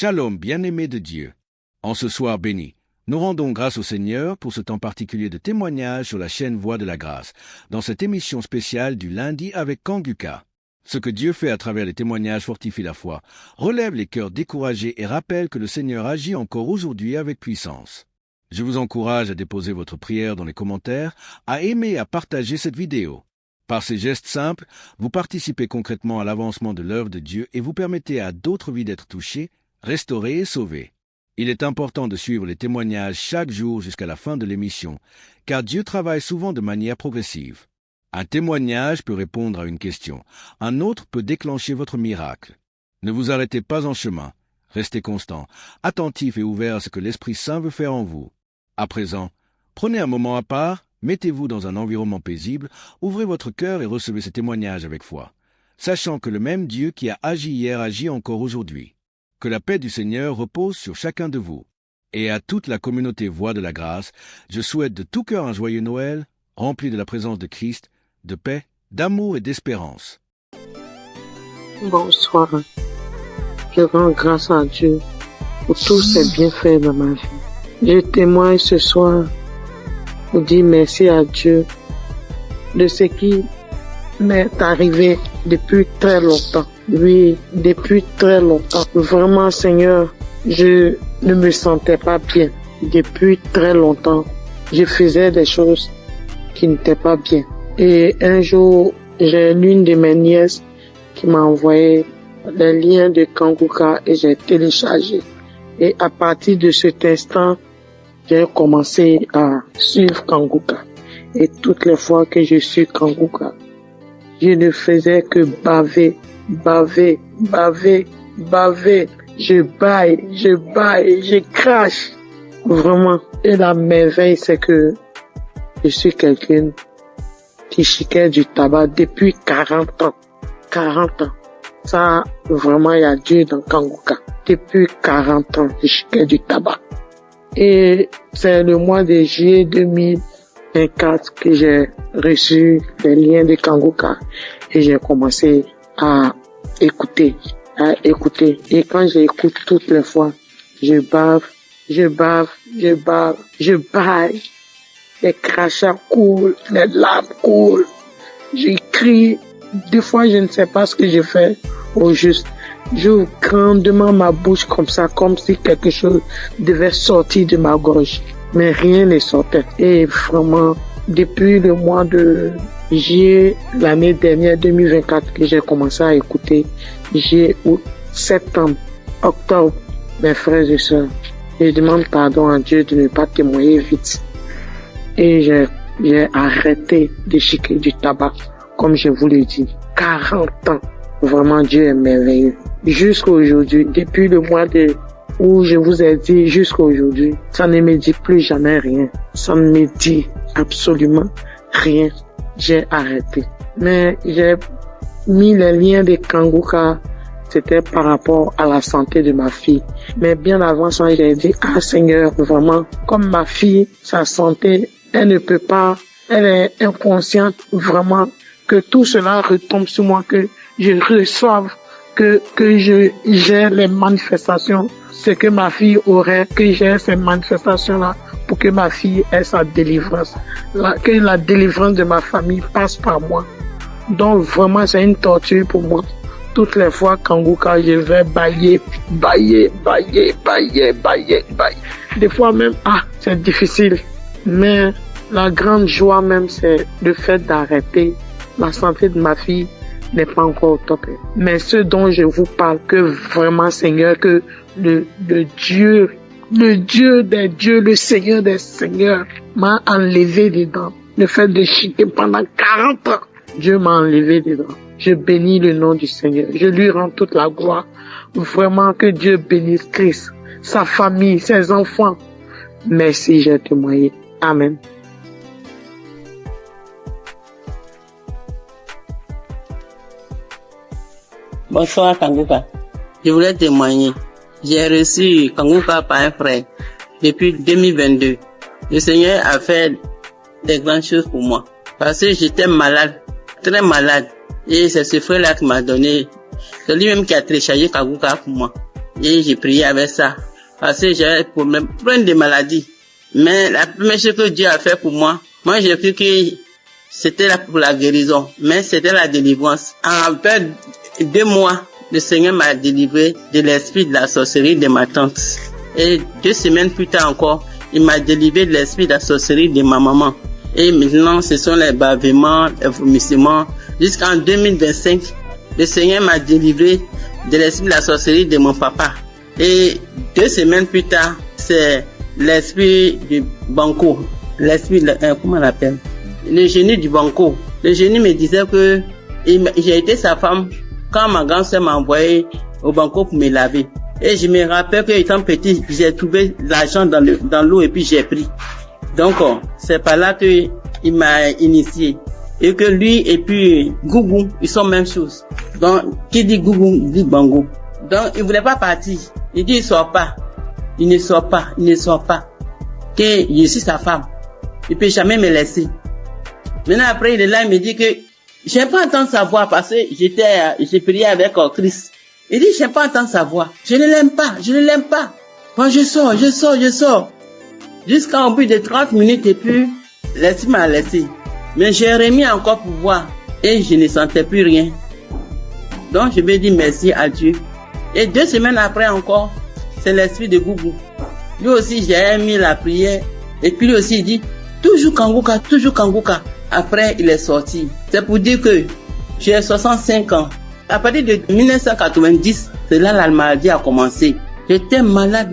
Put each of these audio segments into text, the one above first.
Shalom, bien-aimés de Dieu. En ce soir béni, nous rendons grâce au Seigneur pour ce temps particulier de témoignage sur la chaîne Voix de la Grâce, dans cette émission spéciale du lundi avec Kanguka. Ce que Dieu fait à travers les témoignages fortifie la foi, relève les cœurs découragés et rappelle que le Seigneur agit encore aujourd'hui avec puissance. Je vous encourage à déposer votre prière dans les commentaires, à aimer et à partager cette vidéo. Par ces gestes simples, vous participez concrètement à l'avancement de l'œuvre de Dieu et vous permettez à d'autres vies d'être touchées, restaurées et sauvées. Il est important de suivre les témoignages chaque jour jusqu'à la fin de l'émission, car Dieu travaille souvent de manière progressive. Un témoignage peut répondre à une question, un autre peut déclencher votre miracle. Ne vous arrêtez pas en chemin, restez constant, attentif et ouvert à ce que l'Esprit Saint veut faire en vous. À présent, prenez un moment à part, mettez-vous dans un environnement paisible, ouvrez votre cœur et recevez ces témoignages avec foi, sachant que le même Dieu qui a agi hier agit encore aujourd'hui. Que la paix du Seigneur repose sur chacun de vous. Et à toute la communauté Voix de la Grâce, je souhaite de tout cœur un joyeux Noël, rempli de la présence de Christ, de paix, d'amour et d'espérance. Bonsoir. Je rends grâce à Dieu pour tous ses bienfaits dans ma vie. Je témoigne ce soir pour dire merci à Dieu de ce qui m'est arrivé depuis très longtemps. Oui, depuis très longtemps. Vraiment, Seigneur, je ne me sentais pas bien. Depuis très longtemps, je faisais des choses qui n'étaient pas bien. Et un jour, j'ai l'une de mes nièces qui m'a envoyé les liens de Kanguka et j'ai téléchargé. Et à partir de cet instant, j'ai commencé à suivre Kanguka. Et toutes les fois que je suis Kanguka, je ne faisais que baver. Je baille, je crache. Vraiment. Et la merveille, c'est que je suis quelqu'un qui chiquait du tabac depuis 40 ans. 40 ans. Ça, vraiment, il y a Dieu dans Kanguka. Depuis 40 ans, je chiquais du tabac. Et c'est le mois de juillet 2024 que j'ai reçu les liens de Kanguka et j'ai commencé à écouter. Et quand j'écoute toutes les fois, je baille. Les crachats coulent, les larmes coulent. Je crie. Des fois, je ne sais pas ce que je fais au juste. J'ouvre grandement ma bouche comme ça, comme si quelque chose devait sortir de ma gorge. Mais rien ne sortait. Et vraiment, depuis le mois de juillet, l'année dernière, 2024, que j'ai commencé à écouter, juillet, août, septembre, octobre, mes frères et sœurs, je demande pardon à Dieu de ne pas témoigner vite. Et j'ai arrêté de chiquer du tabac, comme je vous l'ai dit. 40 ans. Vraiment, Dieu est merveilleux. Jusqu'à aujourd'hui, depuis le mois où je vous ai dit jusqu'à aujourd'hui, ça ne me dit plus jamais rien. Ça ne me dit absolument rien. J'ai arrêté. Mais j'ai mis les liens de Kanguka, c'était par rapport à la santé de ma fille. Mais bien avant ça, j'ai dit, Seigneur, vraiment, comme ma fille, sa santé, elle ne peut pas, elle est inconsciente, vraiment, que tout cela retombe sur moi, que je reçoive, que j'ai les manifestations, ce que ma fille aurait, que j'ai ces manifestations-là pour que ma fille ait sa délivrance, que la délivrance de ma famille passe par moi. Donc vraiment, c'est une torture pour moi. Toutes les fois, Kanguka, je vais bailler. Des fois même, c'est difficile. Mais la grande joie même, c'est le fait d'arrêter. La santé de ma fille n'est pas encore au top. Mais ce dont je vous parle, que vraiment, Seigneur, que le Dieu des dieux, le Seigneur des seigneurs m'a enlevé dedans. Le fait de chiquer pendant 40 ans, Dieu m'a enlevé dedans. Je bénis le nom du Seigneur. Je lui rends toute la gloire. Vraiment que Dieu bénisse Christ, sa famille, ses enfants. Merci, j'ai témoigné. Amen. Bonsoir Kanguka. Je voulais témoigner. J'ai reçu Kanguka par un frère depuis 2022. Le Seigneur a fait des grandes choses pour moi. Parce que j'étais malade, très malade. Et c'est ce frère-là qui m'a donné. C'est lui-même qui a téléchargé Kanguka pour moi. Et j'ai prié avec ça. Parce que j'avais plein de maladies. Mais la première chose que Dieu a fait pour moi j'ai cru que c'était là pour la guérison. Mais c'était la délivrance. En peu 2 mois, le Seigneur m'a délivré de l'esprit de la sorcellerie de ma tante. Et 2 semaines plus tard encore, il m'a délivré de l'esprit de la sorcellerie de ma maman. Et maintenant, ce sont les bavements, les vomissements. Jusqu'en 2025, le Seigneur m'a délivré de l'esprit de la sorcellerie de mon papa. Et 2 semaines plus tard, c'est l'esprit du banco. L'esprit, comment on l'appelle? Le génie du banco. Le génie me disait que j'ai été sa femme quand ma grand-sœur m'a envoyé au banco pour me laver. Et je me rappelle qu'étant petit, j'ai trouvé l'argent dans l'eau et puis j'ai pris. Donc, c'est par là qu'il m'a initié. Et que lui et puis Gougou, ils sont même chose. Donc, qui dit Gougou, dit Bango. Donc, il voulait pas partir. Il dit, il sort pas. Il ne sort pas. Que je suis sa femme. Il peut jamais me laisser. Maintenant, après, il est là, il me dit que j'aime pas entendre sa voix parce que j'ai prié avec Christ. Il dit, j'aime pas entendre sa voix. Je ne l'aime pas. Bon, je sors. Jusqu'à au bout de 30 minutes et puis, l'esprit m'a laissé. Mais j'ai remis encore pour voir et je ne sentais plus rien. Donc, je vais dire merci à Dieu. Et 2 semaines après encore, c'est l'esprit de Gougou. Lui aussi, j'ai mis la prière. Et puis lui aussi, il dit, toujours Kanguka. Après, il est sorti. C'est pour dire que j'ai 65 ans. À partir de 1990, c'est là la maladie a commencé. J'étais malade.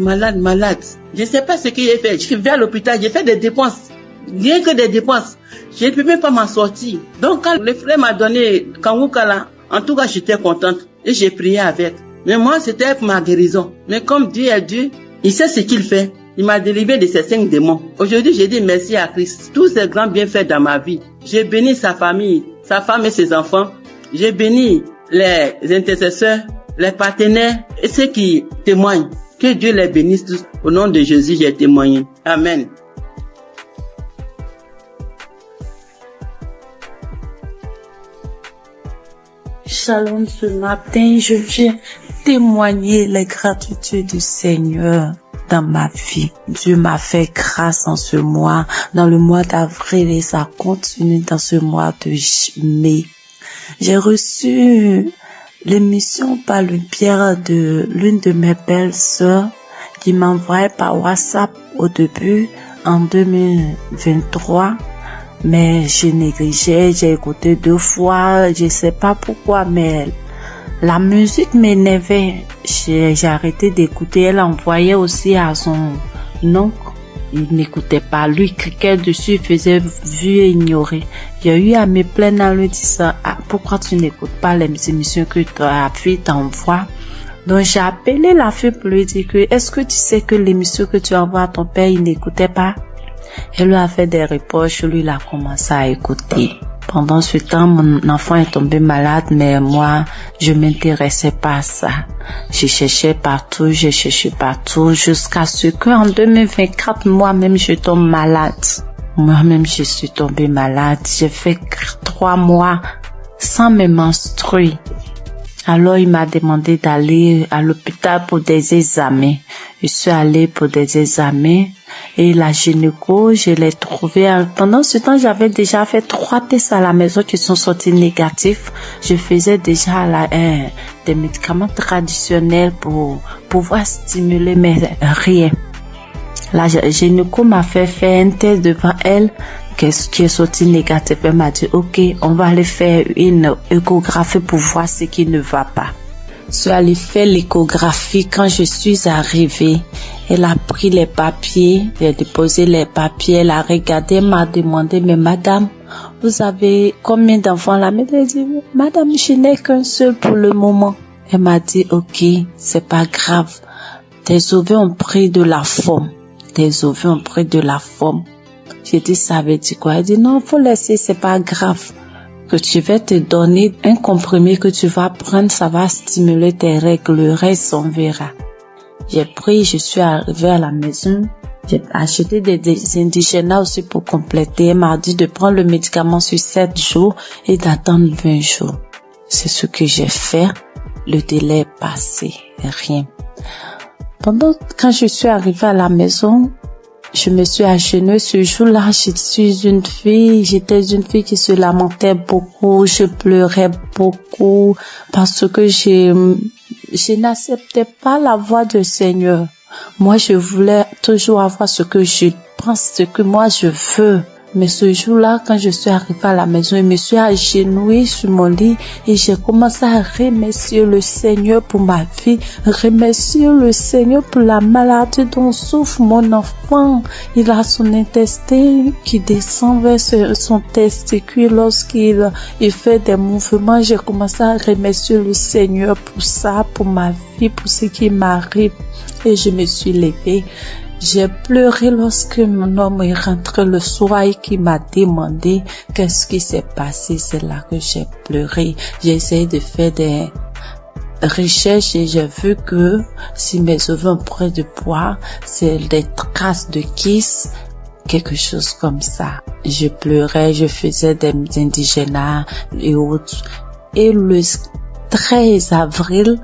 Je ne sais pas ce que j'ai fait. Je suis vers l'hôpital, j'ai fait des dépenses. Rien que des dépenses. Je ne peux même pas m'en sortir. Donc, quand le frère m'a donné Kanguka là, en tout cas, j'étais contente. Et j'ai prié avec. Mais moi, c'était pour ma guérison. Mais comme Dieu est Dieu, il sait ce qu'il fait. Il m'a délivré de ces 5 démons. Aujourd'hui, j'ai dit merci à Christ. Tous ces grands bienfaits dans ma vie. J'ai béni sa famille, sa femme et ses enfants. J'ai béni les intercesseurs, les partenaires et ceux qui témoignent. Que Dieu les bénisse tous. Au nom de Jésus, j'ai témoigné. Amen. Shalom, ce matin, je viens témoigner les gratitudes du Seigneur dans ma vie. Dieu m'a fait grâce en ce mois, dans le mois d'avril, et ça continue dans ce mois de mai. J'ai reçu l'émission par le biais de l'une de mes belles sœurs qui m'envoyait par WhatsApp au début en 2023. Mais je négligeais, j'ai écouté 2 fois, je sais pas pourquoi, mais la musique m'énervait. J'ai arrêté d'écouter. Elle envoyait aussi à son oncle. Il n'écoutait pas. Lui, cliquait dessus, il faisait vu et ignorer. J'ai eu à me plaindre en lui disant, pourquoi tu n'écoutes pas les émissions que ta fille t'envoie? Donc, j'ai appelé la fille pour lui dire que, est-ce que tu sais que l'émission que tu envoies à ton père, il n'écoutait pas? Elle lui a fait des reproches, lui, il a commencé à écouter. Pendant ce temps, mon enfant est tombé malade, mais moi, je m'intéressais pas à ça. J'ai cherché partout, jusqu'à ce qu'en 2024, moi-même, je tombe malade. Moi-même, je suis tombée malade. J'ai fait 3 mois sans me menstruer. Alors, il m'a demandé d'aller à l'hôpital pour des examens. Je suis allée pour des examens et la gynéco, je l'ai trouvée. Pendant ce temps, j'avais déjà fait 3 tests à la maison qui sont sortis négatifs. Je faisais déjà des médicaments traditionnels pour pouvoir stimuler, mais rien. La gynéco m'a fait faire un test devant elle qui est sorti négatif. Elle m'a dit, ok, on va aller faire une échographie pour voir ce qui ne va pas. Je suis allée faire l'échographie. Quand je suis arrivée, elle a pris les papiers, elle a déposé les papiers, elle a regardé, elle m'a demandé, mais madame, vous avez combien d'enfants là? Mais elle a dit, madame, je n'ai qu'un seul pour le moment. Elle m'a dit, ok, c'est pas grave. Tes ovaires ont pris de la forme. J'ai dit, ça veut dire quoi? Elle dit, non, faut laisser, c'est pas grave. Que tu vas te donner un comprimé que tu vas prendre, ça va stimuler tes règles, le reste, on verra. J'ai pris, je suis arrivée à la maison, j'ai acheté des indigènes aussi pour compléter. Elle m'a dit de prendre le médicament sur 7 jours et d'attendre 20 jours. C'est ce que j'ai fait. le délai est passé, rien. Quand je suis arrivée à la maison, je me suis agenouillée. Ce jour-là, j'étais une fille qui se lamentait beaucoup, je pleurais beaucoup parce que je n'acceptais pas la voix du Seigneur. Moi, je voulais toujours avoir ce que je pense, ce que moi je veux. Mais ce jour-là, quand je suis arrivée à la maison, je me suis agenouillée sur mon lit et j'ai commencé à remercier le Seigneur pour ma vie, remercier le Seigneur pour la maladie dont souffre mon enfant. Il a son intestin qui descend vers son testicule lorsqu'il fait des mouvements. J'ai commencé à remercier le Seigneur pour ça, pour ma vie, pour ce qui m'arrive. Et je me suis levée. J'ai pleuré lorsque mon homme est rentré le soir et qui m'a demandé qu'est-ce qui s'est passé. C'est là que j'ai pleuré. J'ai essayé de faire des recherches et j'ai vu que si mes ovaires ont pris de poids, c'est des traces de kiss, quelque chose comme ça. Je pleurais, je faisais des indigénats et autres. Et le 13 avril,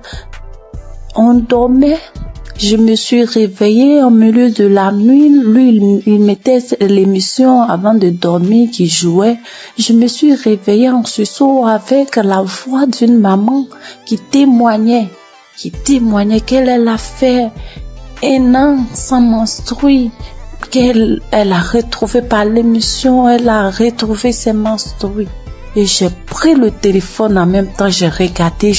on dormait. Je me suis réveillée au milieu de la nuit. Lui, il mettait l'émission avant de dormir qui jouait. Je me suis réveillée en sursaut avec la voix d'une maman qui témoignait qu'elle a fait 1 an sans menstruer, qu'elle a retrouvé par l'émission, elle a retrouvé ses menstrues. Et j'ai pris le téléphone en même temps, j'ai regardé,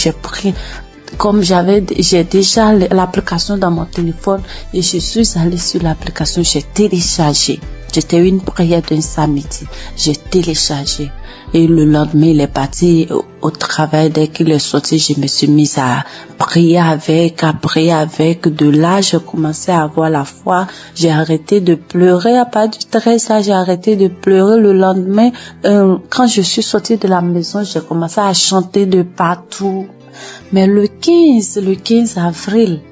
comme j'ai déjà l'application dans mon téléphone et je suis allée sur l'application, j'ai téléchargé. C'était une prière d'un samedi. J'ai téléchargé. Et le lendemain, il est parti au travail. Dès qu'il est sorti, je me suis mise à prier avec. De là, j'ai commencé à avoir la foi. J'ai arrêté de pleurer. À partir du 13, là, j'ai arrêté de pleurer. Le lendemain, quand je suis sortie de la maison, j'ai commencé à chanter de partout. Mais le 15 avril,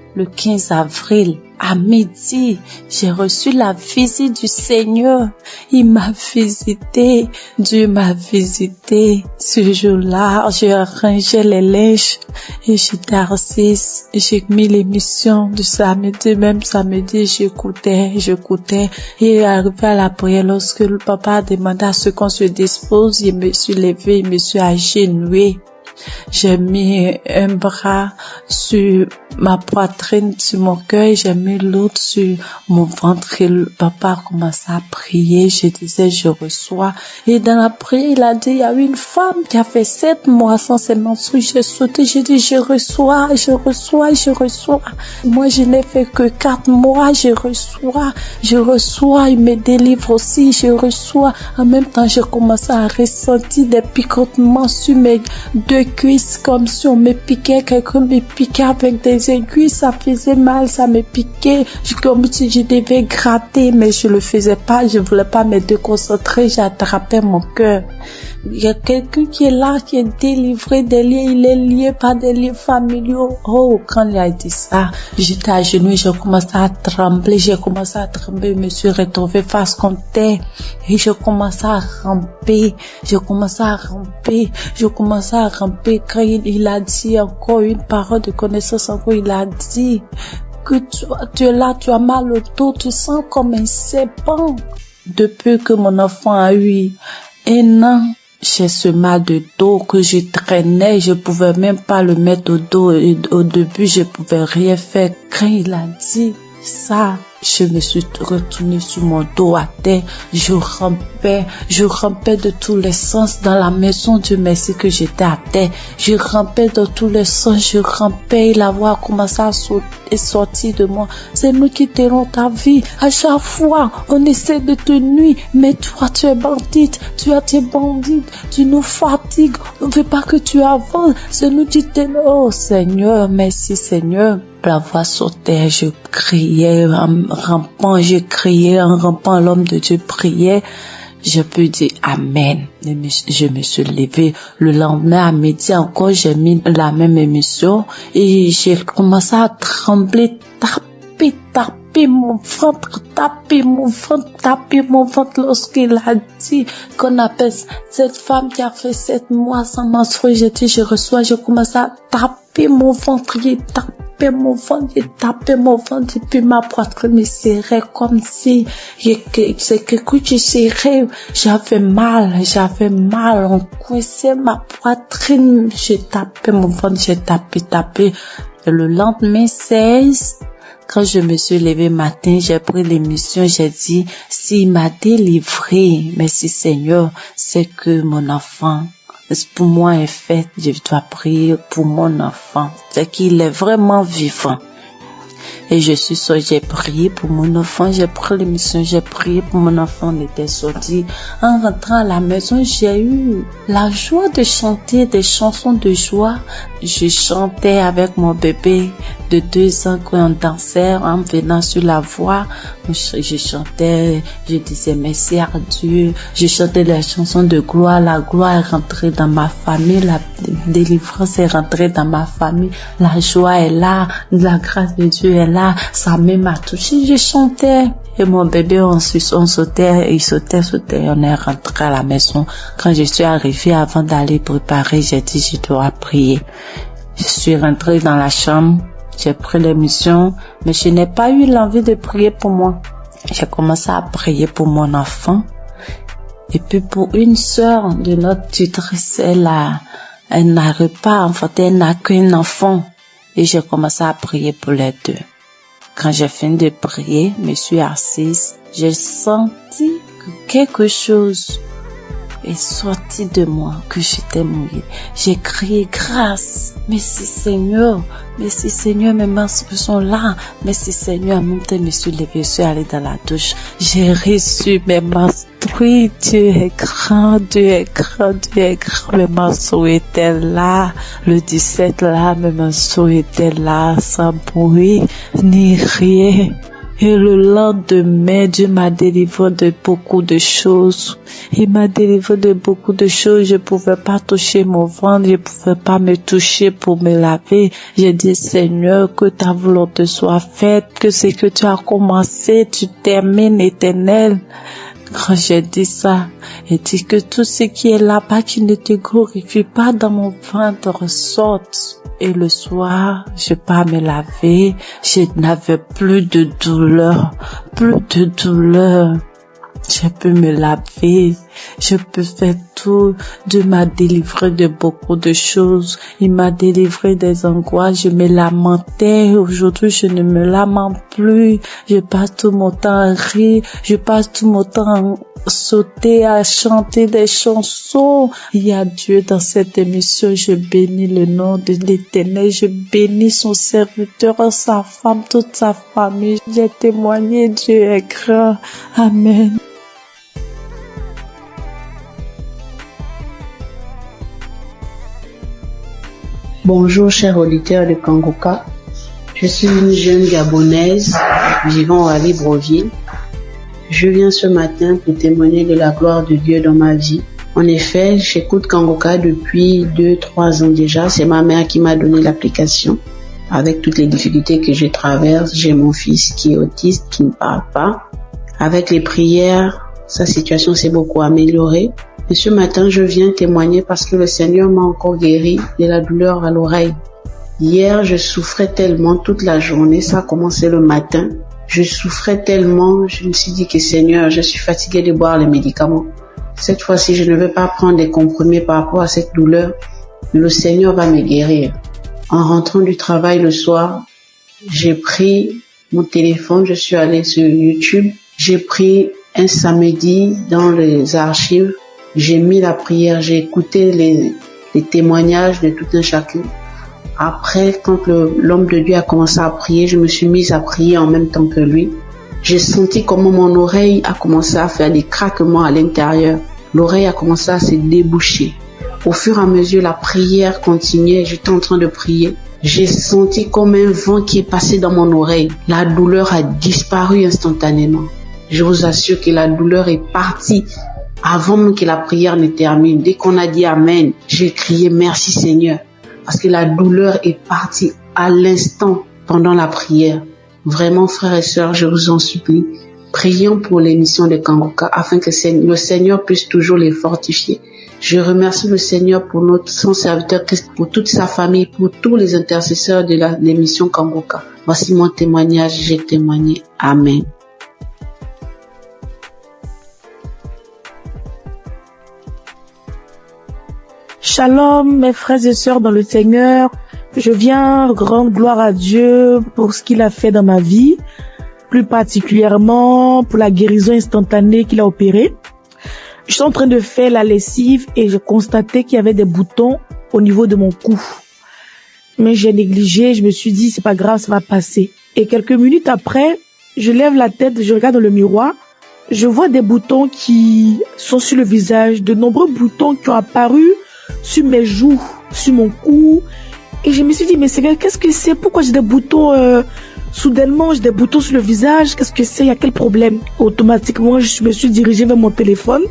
à midi, j'ai reçu la visite du Seigneur. Il m'a visité. Dieu m'a visité. Ce jour-là, j'ai rangé les linges et j'étais assise. J'ai mis l'émission du samedi. Même samedi, j'écoutais. Et arrivé à la prière, lorsque le papa a demandé à ce qu'on se dispose, je me suis levée, je me suis agenouillée. J'ai mis un bras sur ma poitrine, sur mon cœur, j'ai mis l'autre sur mon ventre et le papa a commencé à prier. Je disais, je reçois. Et dans la prière, il a dit, il y a une femme qui a fait 7 mois sans ses menstrues. J'ai sauté, j'ai dit, je reçois. Moi, je n'ai fait que 4 mois, je reçois. Il me délivre aussi, je reçois. En même temps, j'ai commencé à ressentir des picotements sur mes 2 cuisses, comme si on me piquait, quelqu'un me piquait avec des aiguilles, ça faisait mal, ça me piquait, comme si je devais gratter, mais je le faisais pas, je voulais pas me déconcentrer, j'attrapais mon cœur. Il y a quelqu'un qui est là, qui est délivré des liens, il est lié par des liens familiaux. Oh, quand il a dit ça, j'étais à genoux, j'ai commencé à trembler, je me suis retrouvée face contre terre et je commençais à ramper. Quand il a dit encore une parole de connaissance, il a dit que tu es là, tu as mal au dos, tu sens comme un serpent. Depuis que mon enfant a eu 1 an, j'ai ce mal de dos que je traînais, je pouvais même pas le mettre au dos. Et au début, je pouvais rien faire. Quand il a dit ça, je me suis retournée sur mon dos à terre. Je rampais de tous les sens dans la maison. Dieu merci que j'étais à terre. Je rampais dans tous les sens. Et la voix a commencé à sortir de moi. C'est nous qui tenons ta vie. À chaque fois, on essaie de te nuire. Mais toi, tu es bandite. Tu nous fatigues. On ne veut pas que tu avances. C'est nous qui tenons. Oh Seigneur, merci Seigneur. La voix sautait, je criais en rampant, l'homme de Dieu priait. Je peux dire Amen. Je me suis levée. Le lendemain à midi encore, j'ai mis la même émission et j'ai commencé à trembler, taper mon ventre lorsqu'il a dit qu'on appelle cette femme qui a fait 7 mois sans menstruer. J'ai dit, je reçois, je commence à taper tapé mon ventre, j'ai tapé mon ventre, et puis ma poitrine me serrait comme si c'est quelque chose serré. J'avais mal, on coinçait ma poitrine, j'ai tapé mon ventre, j'ai tapé. Et le lendemain 16, quand je me suis levée matin, j'ai pris l'émission, j'ai dit, s'il m'a délivré, merci Seigneur, c'est que mon enfant, pour moi est fait, je dois prier pour mon enfant, c'est qu'il est vraiment vivant. Et j'ai prié pour mon enfant, j'ai pris l'émission, j'ai prié pour mon enfant, on était sorti. En rentrant à la maison, j'ai eu la joie de chanter des chansons de joie. Je chantais avec mon bébé de 2 ans quand on dansait en venant sur la voie. Je chantais, je disais merci à Dieu. Je chantais les chansons de gloire. La gloire est rentrée dans ma famille, la délivrance est rentrée dans ma famille. La joie est là, la grâce de Dieu est là. Sa main m'a touché, je chantais. Et mon bébé, on sautait, il sautait, on est rentré à la maison. Quand je suis arrivée, avant d'aller préparer, j'ai dit, je dois prier. Je suis rentrée dans la chambre, j'ai pris l'émission, mais je n'ai pas eu l'envie de prier pour moi. J'ai commencé à prier pour mon enfant. Et puis pour une sœur de notre tutrice, elle n'arrive pas à enfanter, elle n'a qu'un enfant. Et j'ai commencé à prier pour les deux. Quand j'ai fini de prier, je me suis assise, j'ai senti que quelque chose est sorti de moi, que j'étais mouillée. J'ai crié grâce. Merci Seigneur, mes menstrues sont là. Merci Seigneur, en même temps, je me suis levée, je suis allée dans la douche. J'ai reçu mes menstrues. Dieu est grand, mes menstrues étaient là. Le 17 là, mes menstrues étaient là, sans bruit, ni rien. Et le lendemain, Dieu m'a délivré de beaucoup de choses. Il m'a délivré de beaucoup de choses. Je pouvais pas toucher mon ventre, je pouvais pas me toucher pour me laver. J'ai dit, Seigneur, que ta volonté soit faite, que ce que tu as commencé, tu termines, Éternel. Quand j'ai dit ça, il dit que tout ce qui est là-bas qui ne te glorifie pas dans mon ventre sorte. Et le soir, je pars me laver, je n'avais plus de douleur. Je peux me laver, je peux faire tout. Dieu m'a délivré de beaucoup de choses. Il m'a délivré des angoisses. Je me lamentais. Aujourd'hui, je ne me lamente plus. Je passe tout mon temps à rire. Je passe tout mon temps à sauter, à chanter des chansons. Il y a Dieu dans cette émission. Je bénis le nom de l'Éternel. Je bénis son serviteur, sa femme, toute sa famille. J'ai témoigné. Dieu est grand. Amen. Bonjour chers auditeurs de Kangoka, je suis une jeune Gabonaise vivant à Libreville. Je viens ce matin pour témoigner de la gloire de Dieu dans ma vie. En effet, j'écoute Kangoka depuis 2-3 ans déjà. C'est ma mère qui m'a donné l'application. Avec toutes les difficultés que je traverse, j'ai mon fils qui est autiste, qui ne parle pas. Avec les prières, sa situation s'est beaucoup améliorée. Et ce matin, je viens témoigner parce que le Seigneur m'a encore guéri de la douleur à l'oreille. Hier, je souffrais tellement toute la journée, ça a commencé le matin. Je souffrais tellement, je me suis dit que Seigneur, je suis fatiguée de boire les médicaments. Cette fois-ci, je ne vais pas prendre des comprimés par rapport à cette douleur. Le Seigneur va me guérir. En rentrant du travail le soir, j'ai pris mon téléphone, je suis allée sur YouTube. J'ai pris un samedi dans les archives. J'ai mis la prière, j'ai écouté les témoignages de tout un chacun. Après, quand l'homme de Dieu a commencé à prier, je me suis mise à prier en même temps que lui. J'ai senti comment mon oreille a commencé à faire des craquements à l'intérieur. L'oreille a commencé à se déboucher. Au fur et à mesure, la prière continuait. J'étais en train de prier. J'ai senti comme un vent qui est passé dans mon oreille. La douleur a disparu instantanément. Je vous assure que la douleur est partie avant même que la prière ne termine. Dès qu'on a dit Amen, j'ai crié merci Seigneur. Parce que la douleur est partie à l'instant pendant la prière. Vraiment, frères et sœurs, je vous en supplie, prions pour l'émission de Kangoka afin que le Seigneur puisse toujours les fortifier. Je remercie le Seigneur pour son serviteur Christ, pour toute sa famille, pour tous les intercesseurs de l'émission Kanguka. Voici mon témoignage, j'ai témoigné. Amen. Shalom, mes frères et sœurs dans le Seigneur. Je viens rendre gloire à Dieu pour ce qu'il a fait dans ma vie, plus particulièrement pour la guérison instantanée qu'il a opérée. Je suis en train de faire la lessive et je constatais qu'il y avait des boutons au niveau de mon cou. Mais j'ai négligé, je me suis dit c'est pas grave, ça va passer. Et quelques minutes après, je lève la tête, je regarde dans le miroir, je vois des boutons qui sont sur le visage, de nombreux boutons qui ont apparu sur mes joues, sur mon cou. Et je me suis dit, mais Seigneur, qu'est-ce que c'est? Pourquoi j'ai des boutons soudainement, j'ai des boutons sur le visage? Qu'est-ce que c'est? Il y a quel problème? Automatiquement, je me suis dirigée vers mon téléphone.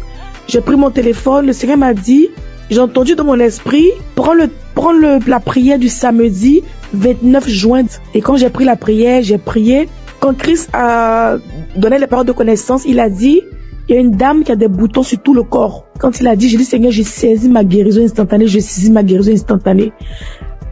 J'ai pris mon téléphone, le Seigneur m'a dit, j'ai entendu dans mon esprit, prends la prière du samedi 29 juin. Et quand j'ai pris la prière, j'ai prié. Quand Christ a donné les paroles de connaissance, il a dit, il y a une dame qui a des boutons sur tout le corps. Quand il a dit, j'ai dit, Seigneur, j'ai saisi ma guérison instantanée, j'ai saisi ma guérison instantanée.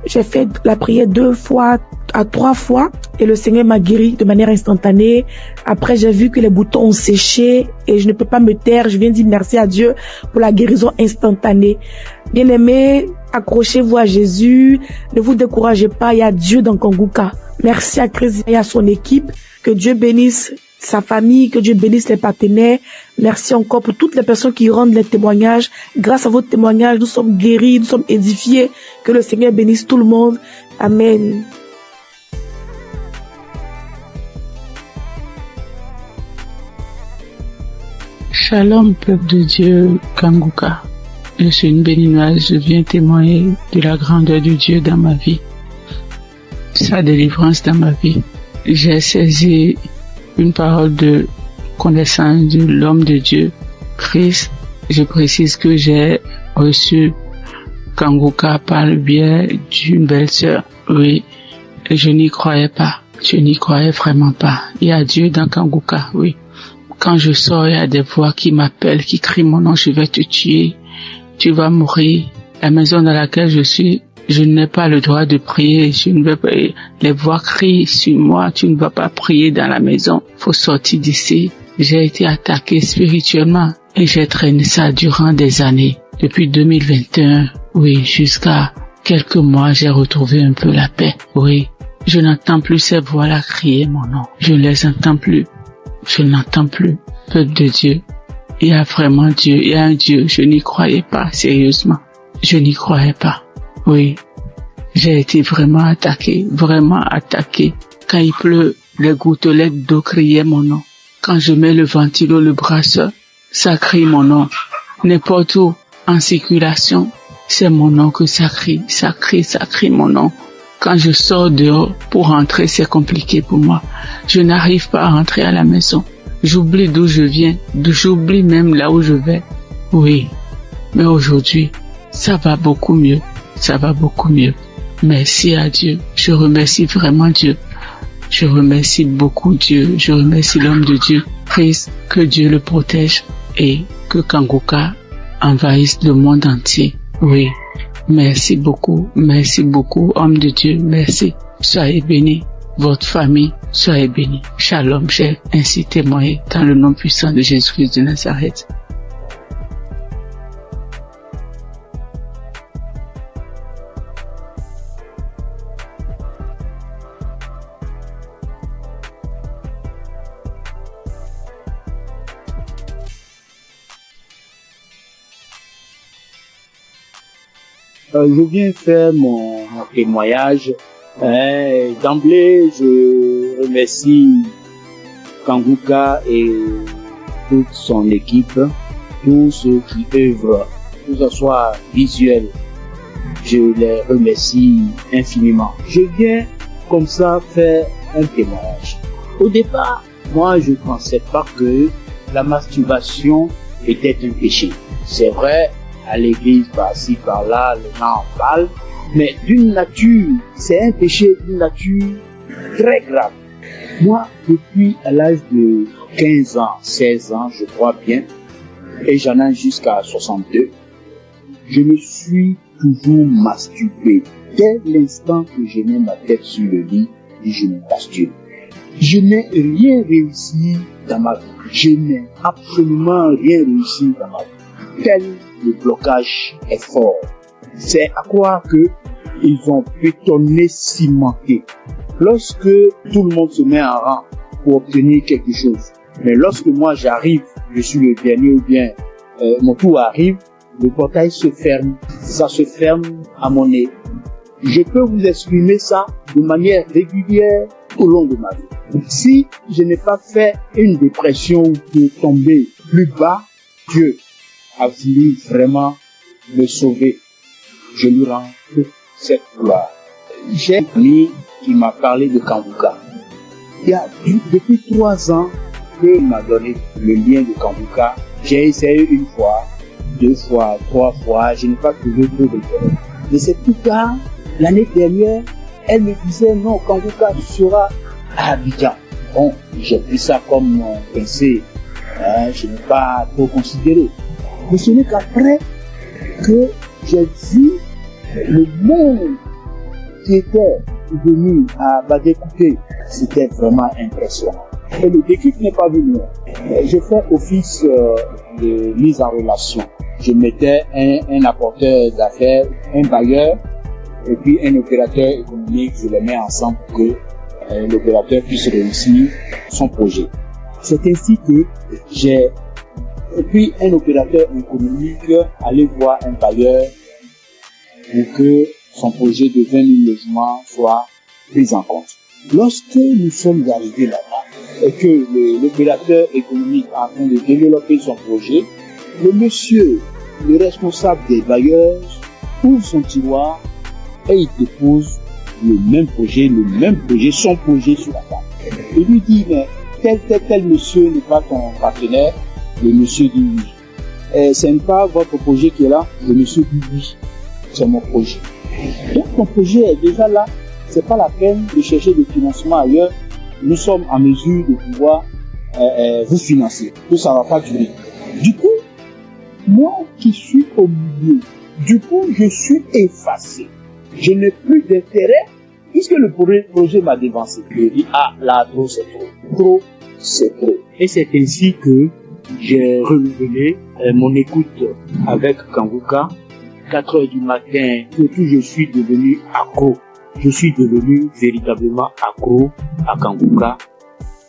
J'ai fait la prière 2 fois à 3 fois et le Seigneur m'a guéri de manière instantanée. Après, j'ai vu que les boutons ont séché et je ne peux pas me taire. Je viens dire merci à Dieu pour la guérison instantanée. Bien-aimés, accrochez-vous à Jésus. Ne vous découragez pas. Il y a Dieu dans Kanguka. Merci à Christ et à son équipe. Que Dieu bénisse sa famille, que Dieu bénisse les partenaires. Merci encore pour toutes les personnes qui rendent les témoignages. Grâce à votre témoignage, nous sommes guéris, nous sommes édifiés. Que le Seigneur bénisse tout le monde. Amen. Shalom, peuple de Dieu, Kanguka. Je suis une béninoise, je viens témoigner de la grandeur de Dieu dans ma vie, sa délivrance dans ma vie. J'ai saisi une parole de connaissance de l'homme de Dieu, Christ. Je précise que j'ai reçu Kanguka par le biais d'une belle-sœur. Oui, je n'y croyais pas. Je n'y croyais vraiment pas. Il y a Dieu dans Kanguka, oui. Quand je sors, il y a des voix qui m'appellent, qui crient mon nom, je vais te tuer, tu vas mourir. La maison dans laquelle je suis, je n'ai pas le droit de prier, je ne vais pas, les voix crient sur moi, tu ne vas pas prier dans la maison, faut sortir d'ici. J'ai été attaqué spirituellement et j'ai traîné ça durant des années. Depuis 2021, oui, jusqu'à quelques mois, j'ai retrouvé un peu la paix, oui. Je n'entends plus ces voix-là crier mon nom, je ne les entends plus. Je n'entends plus. Peuple de Dieu, il y a vraiment Dieu, il y a un Dieu. Je n'y croyais pas, sérieusement. Je n'y croyais pas. Oui, j'ai été vraiment attaqué. Quand il pleut, les gouttelettes d'eau criaient mon nom. Quand je mets le ventilo, le brasseur, ça crie mon nom. N'importe où, en circulation, c'est mon nom que ça crie mon nom. Quand je sors dehors pour rentrer, c'est compliqué pour moi. Je n'arrive pas à rentrer à la maison. J'oublie d'où je viens. J'oublie même là où je vais. Oui. Mais aujourd'hui, ça va beaucoup mieux. Ça va beaucoup mieux. Merci à Dieu. Je remercie vraiment Dieu. Je remercie beaucoup Dieu. Je remercie l'homme de Dieu. Christ, que Dieu le protège et que Kanguka envahisse le monde entier. Oui. Merci beaucoup, homme de Dieu, merci. Soyez bénis, votre famille, soyez bénis. Shalom, j'ai ainsi témoigné dans le nom puissant de Jésus-Christ de Nazareth. Je viens faire mon témoignage. D'emblée, je remercie Kanguka et toute son équipe, tous ceux qui œuvrent, que ce soit visuel. Je les remercie infiniment. Je viens comme ça faire un témoignage. Au départ, moi, je ne pensais pas que la masturbation était un péché. C'est vrai, à l'église, par-ci, par-là, les gens en parlent, mais d'une nature, c'est un péché d'une nature très grave. Moi, depuis à l'âge de 15 ans, 16 ans, je crois bien, et j'en ai jusqu'à 62, je me suis toujours masturbé. Dès l'instant que je mets ma tête sur le lit, je me masturbe. Je n'ai rien réussi dans ma vie. Je n'ai absolument rien réussi dans ma vie. Tel le blocage est fort. C'est à croire que ils ont bétonné, cimenté. Lorsque tout le monde se met en rang pour obtenir quelque chose, mais lorsque moi j'arrive, je suis le dernier ou bien mon tour arrive, le portail se ferme. Ça se ferme à mon nez. Je peux vous exprimer ça de manière régulière au long de ma vie. Si je n'ai pas fait une dépression de tomber plus bas, Dieu a voulu vraiment me sauver. Je lui rends toute cette gloire. J'ai un ami qui m'a parlé de Kanguka. Il y a depuis 3 ans qu'il m'a donné le lien de Kanguka. J'ai essayé 1 fois, 2 fois, 3 fois, je n'ai pas trouvé trop de temps. Mais c'est plus tard, l'année dernière, elle me disait non, Kanguka sera à Abidjan. Bon, j'ai pris ça comme pensée, je n'ai pas trop considéré. Mais ce n'est qu'après que j'ai vu le monde qui était venu à Badekouté, c'était vraiment impressionnant. Et le déclic n'est pas venu. Je fais office de mise en relation. Je mettais un apporteur d'affaires, un bailleur, et puis un opérateur économique, je les mets ensemble pour que l'opérateur puisse réussir son projet. C'est ainsi que j'ai, et puis un opérateur économique, aller voir un bailleur pour que son projet de 20 000 logements soit pris en compte. Lorsque nous sommes arrivés là-bas et que l'opérateur économique est en train de développer son projet, le monsieur, le responsable des bailleurs, ouvre son tiroir et il dépose le même projet, son projet sur la table. Il lui dit, mais tel monsieur n'est pas ton partenaire. Le monsieur dit oui. Ce n'est pas votre projet qui est là. Le monsieur dit oui. C'est mon projet. Donc ton projet est déjà là. C'est pas la peine de chercher des financements ailleurs. Nous sommes en mesure de pouvoir vous financer. Tout ça va pas durer. Du coup, moi qui suis au milieu, je suis effacé. Je n'ai plus d'intérêt puisque le projet m'a dévancé. Je dis, là, trop, c'est trop. Trop, c'est trop. Et c'est ainsi que j'ai renouvelé mon écoute avec Kanguka. 4 heures du matin, surtout je suis devenu accro. Je suis devenu véritablement accro à Kanguka.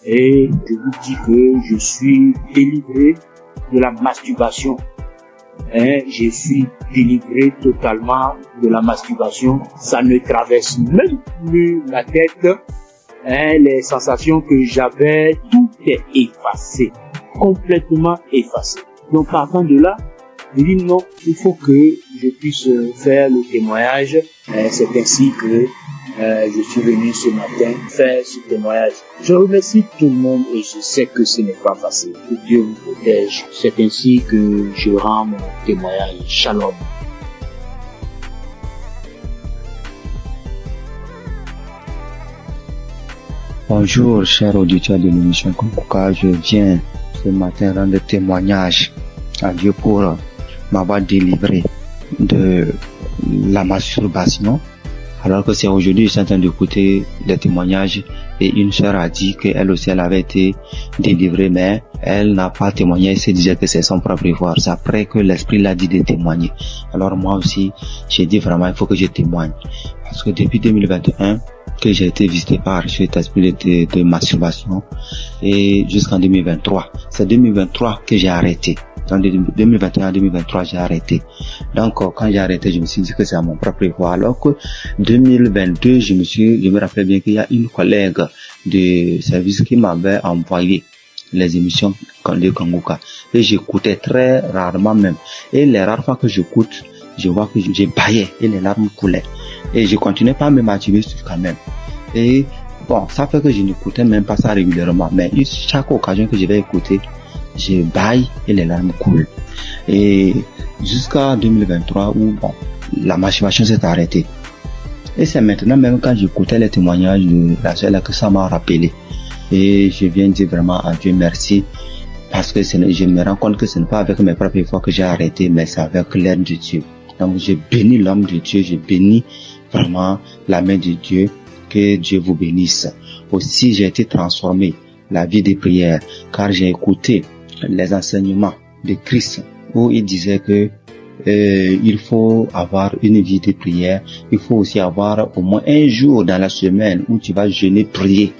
Et je vous dis que je suis délivré de la masturbation. Je suis délivré totalement de la masturbation. Ça ne traverse même plus la tête. Les sensations que j'avais, tout est effacé. Complètement effacé. Donc partant de là, je dis non, il faut que je puisse faire le témoignage. C'est ainsi que je suis venu ce matin faire ce témoignage. Je remercie tout le monde et je sais que ce n'est pas facile. Que Dieu vous protège. C'est ainsi que je rends mon témoignage. Shalom. Bonjour, chers auditeurs de l'émission Kanguka. Je viens ce matin rendre témoignage à Dieu pour m'avoir délivré de la masturbation. Alors que c'est aujourd'hui, je suis en train d'écouter des témoignages et une sœur a dit qu'elle aussi, elle avait été délivrée, mais elle n'a pas témoigné, elle se disait que c'est son propre effort. C'est après que l'Esprit l'a dit de témoigner. Alors moi aussi, j'ai dit vraiment, il faut que je témoigne. Parce que depuis 2021, que j'ai été visité par cet esprit de masturbation et jusqu'en 2023. C'est 2023 que j'ai arrêté. Donc de 2021 à 2023, j'ai arrêté. Donc quand j'ai arrêté, je me suis dit que c'est à mon propre effort. Alors que 2022, je me rappelle bien qu'il y a une collègue de service qui m'avait envoyé les émissions de Kanguka. Et j'écoutais très rarement même. Et les rares fois que j'écoute, je vois que j'ai baillé et les larmes coulaient. Et je continuais pas à me masturber quand même. Et bon, ça fait que je n'écoutais même pas ça régulièrement. Mais chaque occasion que je vais écouter, je baille et les larmes coulent. Et jusqu'à 2023 où bon, la masturbation s'est arrêtée. Et c'est maintenant même quand j'écoutais les témoignages de la sœur que ça m'a rappelé. Et je viens dire vraiment à Dieu merci. Parce que je me rends compte que ce n'est pas avec mes propres efforts que j'ai arrêté, mais c'est avec l'aide de Dieu. Donc j'ai béni l'homme de Dieu, j'ai béni vraiment la main de Dieu. Que Dieu vous bénisse. Aussi, j'ai été transformé la vie des prières, car j'ai écouté les enseignements de Christ où il disait que il faut avoir une vie de prière. Il faut aussi avoir au moins un jour dans la semaine où tu vas jeûner, prier.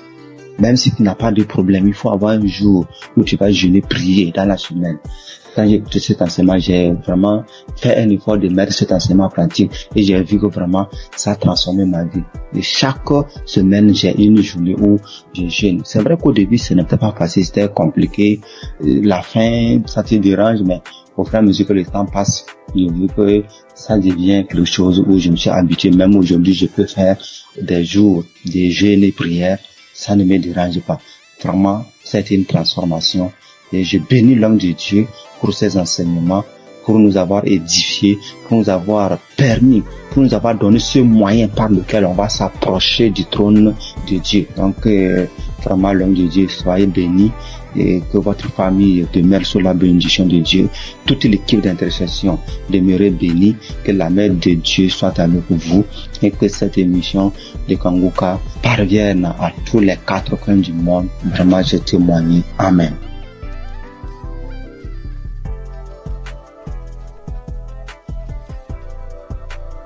Même si tu n'as pas de problème, il faut avoir un jour où tu vas jeûner, prier dans la semaine. Quand j'ai écouté cet enseignement, j'ai vraiment fait un effort de mettre cet enseignement en pratique et j'ai vu que vraiment ça a transformé ma vie. Et chaque semaine, j'ai une journée où je jeûne. C'est vrai qu'au début, ce n'était pas facile, c'était compliqué. La faim, ça te dérange, mais au fur et à mesure que le temps passe, j'ai vu que ça devient quelque chose où je me suis habitué. Même aujourd'hui, je peux faire des jours de jeûne et prière. Ça ne me dérange pas. Vraiment, ça a été une transformation. Et je bénis l'homme de Dieu pour ses enseignements, pour nous avoir édifiés, pour nous avoir permis, pour nous avoir donné ce moyen par lequel on va s'approcher du trône de Dieu. Donc, vraiment, l'homme de Dieu, soyez bénis et que votre famille demeure sous la bénédiction de Dieu. Toute l'équipe d'intercession demeure bénie, que la main de Dieu soit avec vous et que cette émission de Kanguka parvienne à tous les 4 coins du monde. Vraiment, je témoigne. Amen.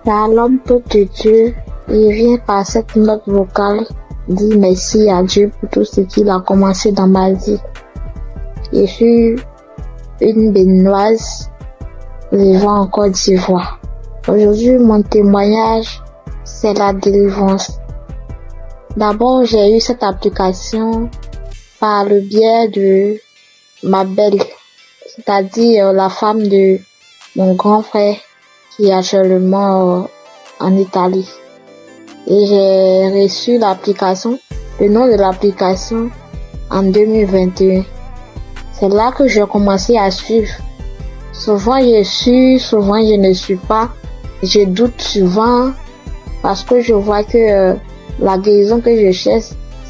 L'homme de Dieu, il vient par cette note vocale dire merci à Dieu pour tout ce qu'il a commencé dans ma vie. Je suis une béninoise vivant en Côte d'Ivoire. Aujourd'hui, mon témoignage, c'est la délivrance. D'abord, j'ai eu cette application par le biais de ma belle, c'est-à-dire la femme de mon grand frère qui est actuellement en Italie. Et j'ai reçu l'application, le nom de l'application en 2021. C'est là que j'ai commencé à suivre. Souvent je suis, souvent je ne suis pas. Je doute souvent parce que je vois que la guérison que je cherche,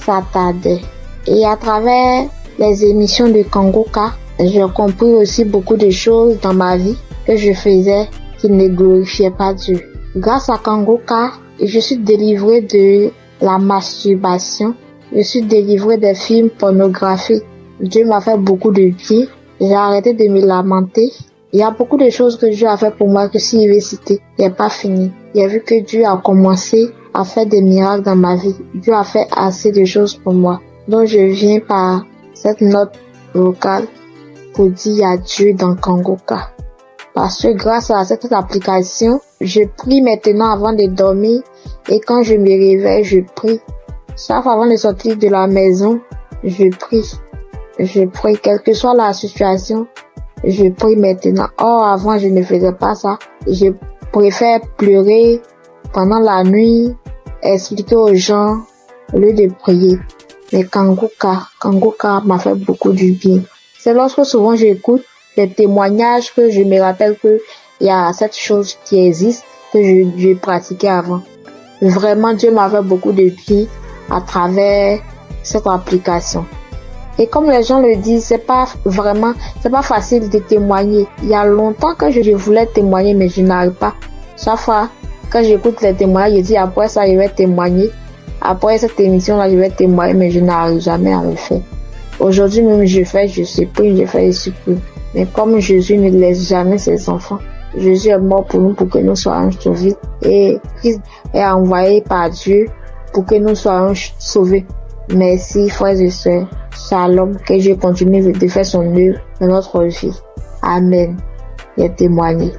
ça tardait. Et à travers les émissions de Kanguka, j'ai compris aussi beaucoup de choses dans ma vie que je faisais qui ne glorifiaient pas Dieu. Grâce à Kanguka, je suis délivrée de la masturbation. Je suis délivrée des films pornographiques. Dieu m'a fait beaucoup de bien. J'ai arrêté de me lamenter. Il y a beaucoup de choses que Dieu a fait pour moi que si je vais citer, il n'est pas fini. J'ai vu que Dieu a commencé à faire des miracles dans ma vie. Dieu a fait assez de choses pour moi. Donc je viens par cette note vocale pour dire adieu dans Kanguka. Parce que grâce à cette application, je prie maintenant avant de dormir et quand je me réveille, je prie. Sauf avant de sortir de la maison, je prie. Je prie, quelle que soit la situation, je prie maintenant. Or, avant, je ne faisais pas ça. Je préfère pleurer pendant la nuit, expliquer aux gens au lieu de prier. Mais Kanguka m'a fait beaucoup du bien. C'est lorsque souvent j'écoute les témoignages que je me rappelle que il y a cette chose qui existe que je pratiquais avant. Vraiment, Dieu m'a fait beaucoup de bien à travers cette application. Et comme les gens le disent, c'est pas facile de témoigner. Il y a longtemps que je voulais témoigner, mais je n'arrive pas. Chaque fois, quand j'écoute les témoignages, je dis après ça, je vais témoigner. Après cette émission-là, je vais témoigner, mais je n'arrive jamais à le faire. Aujourd'hui même, je supprime. Mais comme Jésus ne laisse jamais ses enfants, Jésus est mort pour nous, pour que nous soyons sauvés. Et Christ est envoyé par Dieu pour que nous soyons sauvés. Merci, frères et sœurs. Shalom, que Dieu continue de faire son œuvre dans notre vie. Amen. Et témoigner.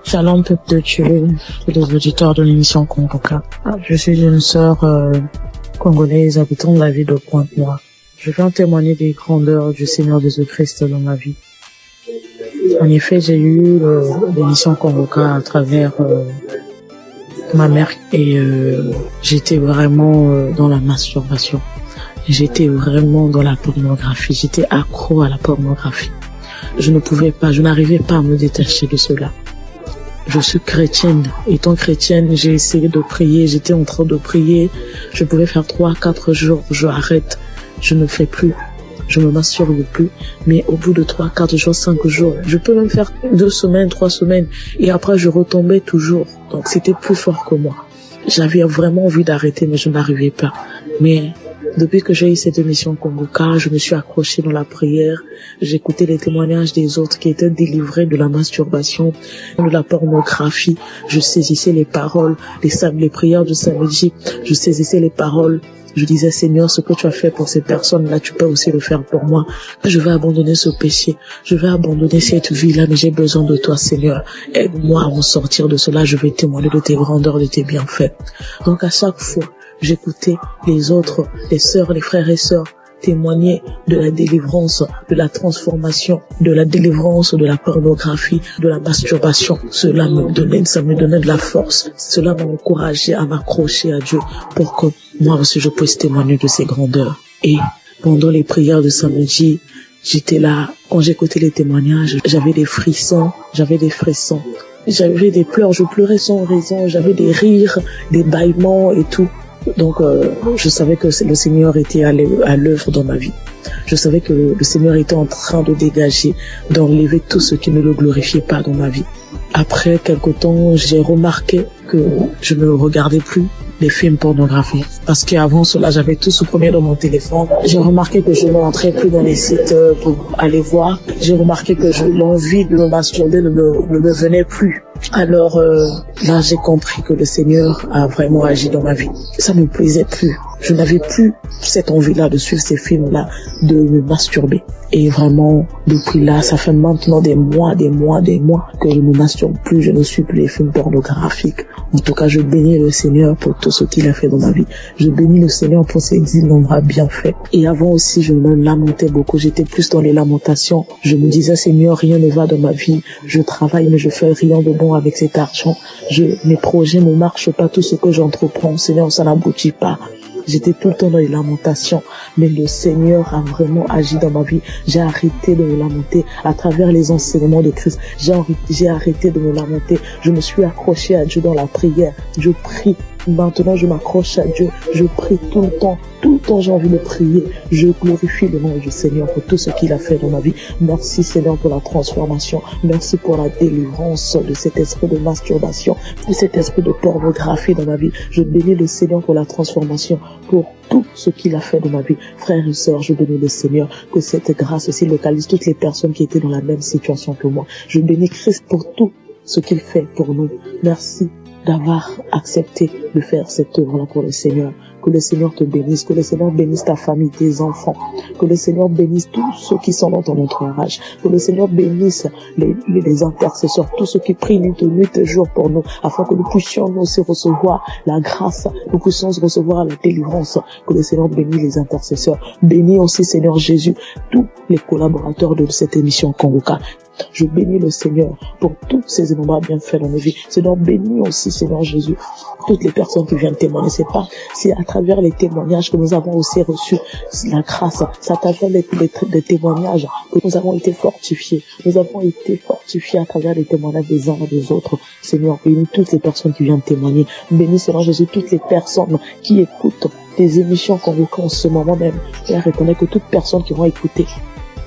Shalom, peuple de Dieu, tous les auditeurs de l'émission Kanguka. Je suis une sœur congolaise habitant la ville de Pointe-Noire. Je viens témoigner des grandeurs du Seigneur Jésus-Christ dans ma vie. En effet, j'ai eu l'émission Kanguka à travers ma mère et j'étais vraiment dans la masturbation. J'étais vraiment dans la pornographie. J'étais accro à la pornographie. Je n'arrivais pas à me détacher de cela. Je suis chrétienne. Étant chrétienne, j'ai essayé de prier. J'étais en train de prier. Je pouvais faire 3-4 jours. Je arrête. Je ne fais plus. je me masturbe plus, mais au bout de 3, 4 jours, 5 jours, je peux même faire 2 semaines, 3 semaines, et après je retombais toujours. Donc c'était plus fort que moi. J'avais vraiment envie d'arrêter, mais je n'arrivais pas. Mais depuis que j'ai eu cette émission Kongoka, je me suis accrochée dans la prière. J'écoutais les témoignages des autres qui étaient délivrés de la masturbation, de la pornographie. Je saisissais les paroles, les prières de samedi. Je saisissais les paroles. Je disais, Seigneur, ce que tu as fait pour ces personnes-là, tu peux aussi le faire pour moi. Je vais abandonner ce péché. Je vais abandonner cette vie-là, mais j'ai besoin de toi, Seigneur. Aide-moi à m'en sortir de cela. Je vais témoigner de tes grandeurs, de tes bienfaits. Donc, à chaque fois, j'écoutais les autres, les sœurs, les frères et sœurs témoigner de la délivrance, de la transformation, de la délivrance de la pornographie, de la masturbation. Ça me donnait de la force. Cela m'a encouragé à m'accrocher à Dieu pour que moi aussi je puisse témoigner de ses grandeurs. Et pendant les prières de samedi, j'étais là, quand j'écoutais les témoignages, j'avais des frissons, j'avais des pleurs, je pleurais sans raison, j'avais des rires, des bâillements et tout. Donc, je savais que le Seigneur était à l'œuvre dans ma vie. Je savais que le Seigneur était en train de dégager, d'enlever tout ce qui ne le glorifiait pas dans ma vie. Après quelque temps, j'ai remarqué que je ne regardais plus les films pornographiques. Parce qu'avant cela, j'avais tout supprimé dans mon téléphone. J'ai remarqué que je ne rentrais plus dans les sites pour aller voir. J'ai remarqué que l'envie de me masturber ne me venait plus. Alors là, j'ai compris que le Seigneur a vraiment agi dans ma vie. Ça ne me plaisait plus. Je n'avais plus cette envie-là de suivre ces films-là, de me masturber. Et vraiment, depuis là, ça fait maintenant des mois que je ne masturbe plus, je ne suis plus les films pornographiques. En tout cas, je bénis le Seigneur pour tout ce qu'il a fait dans ma vie. Je bénis le Seigneur pour ses innombrables bienfaits. Et avant aussi, je me lamentais beaucoup. J'étais plus dans les lamentations. Je me disais, Seigneur, rien ne va dans ma vie. Je travaille, mais je fais rien de bon avec cet argent. Mes projets ne marchent pas. Tout ce que j'entreprends, Seigneur, ça n'aboutit pas. J'étais tout le temps dans les lamentations, mais le Seigneur a vraiment agi dans ma vie. J'ai arrêté de me lamenter à travers les enseignements de Christ. J'ai arrêté de me lamenter. Je me suis accroché à Dieu dans la prière. Je prie. Maintenant, je m'accroche à Dieu. Je prie tout le temps. Tout le temps, j'ai envie de prier. Je glorifie le nom du Seigneur pour tout ce qu'il a fait dans ma vie. Merci, Seigneur, pour la transformation. Merci pour la délivrance de cet esprit de masturbation, de cet esprit de pornographie dans ma vie. Je bénis le Seigneur pour la transformation, pour tout ce qu'il a fait dans ma vie. Frères et sœurs, je bénis le Seigneur, que cette grâce aussi localise toutes les personnes qui étaient dans la même situation que moi. Je bénis Christ pour tout ce qu'il fait pour nous. Merci d'avoir accepté de faire cette œuvre-là pour le Seigneur. Que le Seigneur te bénisse, que le Seigneur bénisse ta famille, tes enfants, que le Seigneur bénisse tous ceux qui sont dans ton entourage, que le Seigneur bénisse les intercesseurs, tous ceux qui prient nuit et jour pour nous, afin que nous puissions nous aussi recevoir la grâce, nous puissions recevoir la délivrance. Que le Seigneur bénisse les intercesseurs. Bénis aussi, Seigneur Jésus, tous les collaborateurs de cette émission Kongoka. Je bénis le Seigneur pour tous ces innombrables bienfaits dans nos vies. Seigneur, bénis aussi, Seigneur Jésus, toutes les personnes qui viennent témoigner. C'est à travers les témoignages que nous avons aussi reçu la grâce. C'est à travers les témoignages que nous avons été fortifiés. Nous avons été fortifiés à travers les témoignages des uns et des autres. Seigneur, bénis toutes les personnes qui viennent témoigner. Bénis, Seigneur Jésus, toutes les personnes qui écoutent des émissions Kongoka en ce moment même. Père, reconnais que toute personne qui va écouter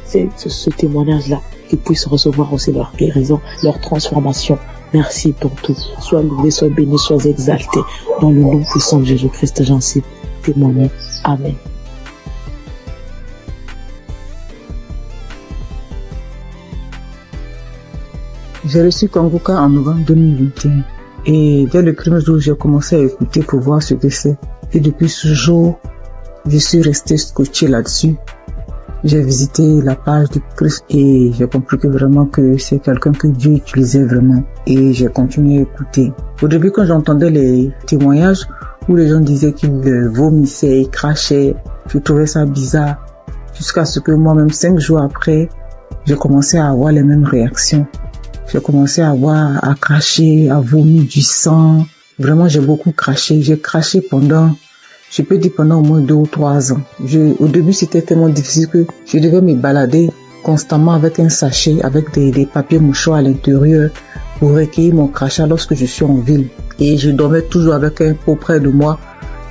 ce témoignage-là, qu'ils puissent recevoir aussi leur guérison, leur transformation. Merci pour tout. Sois loué, sois béni, sois exalté. Dans le nom puissant de Jésus-Christ, j'en suis témoigné. Amen. J'ai reçu Kongoka en novembre 2021. Et dès le premier jour, j'ai commencé à écouter pour voir ce que c'est. Et depuis ce jour, je suis resté scotché là-dessus. J'ai visité la page de Christ et j'ai compris que vraiment que c'est quelqu'un que Dieu utilisait vraiment. Et j'ai continué à écouter. Au début, quand j'entendais les témoignages où les gens disaient qu'ils vomissaient, ils crachaient, je trouvais ça bizarre. Jusqu'à ce que moi-même, 5 jours après, j'ai commencé à avoir les mêmes réactions. J'ai commencé à cracher, à vomir du sang. Vraiment, j'ai beaucoup craché. J'ai craché pendant au moins 2 ou 3 ans. Au début, c'était tellement difficile que je devais me balader constamment avec un sachet, avec des papiers mouchoirs à l'intérieur pour recueillir mon crachat lorsque je suis en ville. Et je dormais toujours avec un pot près de moi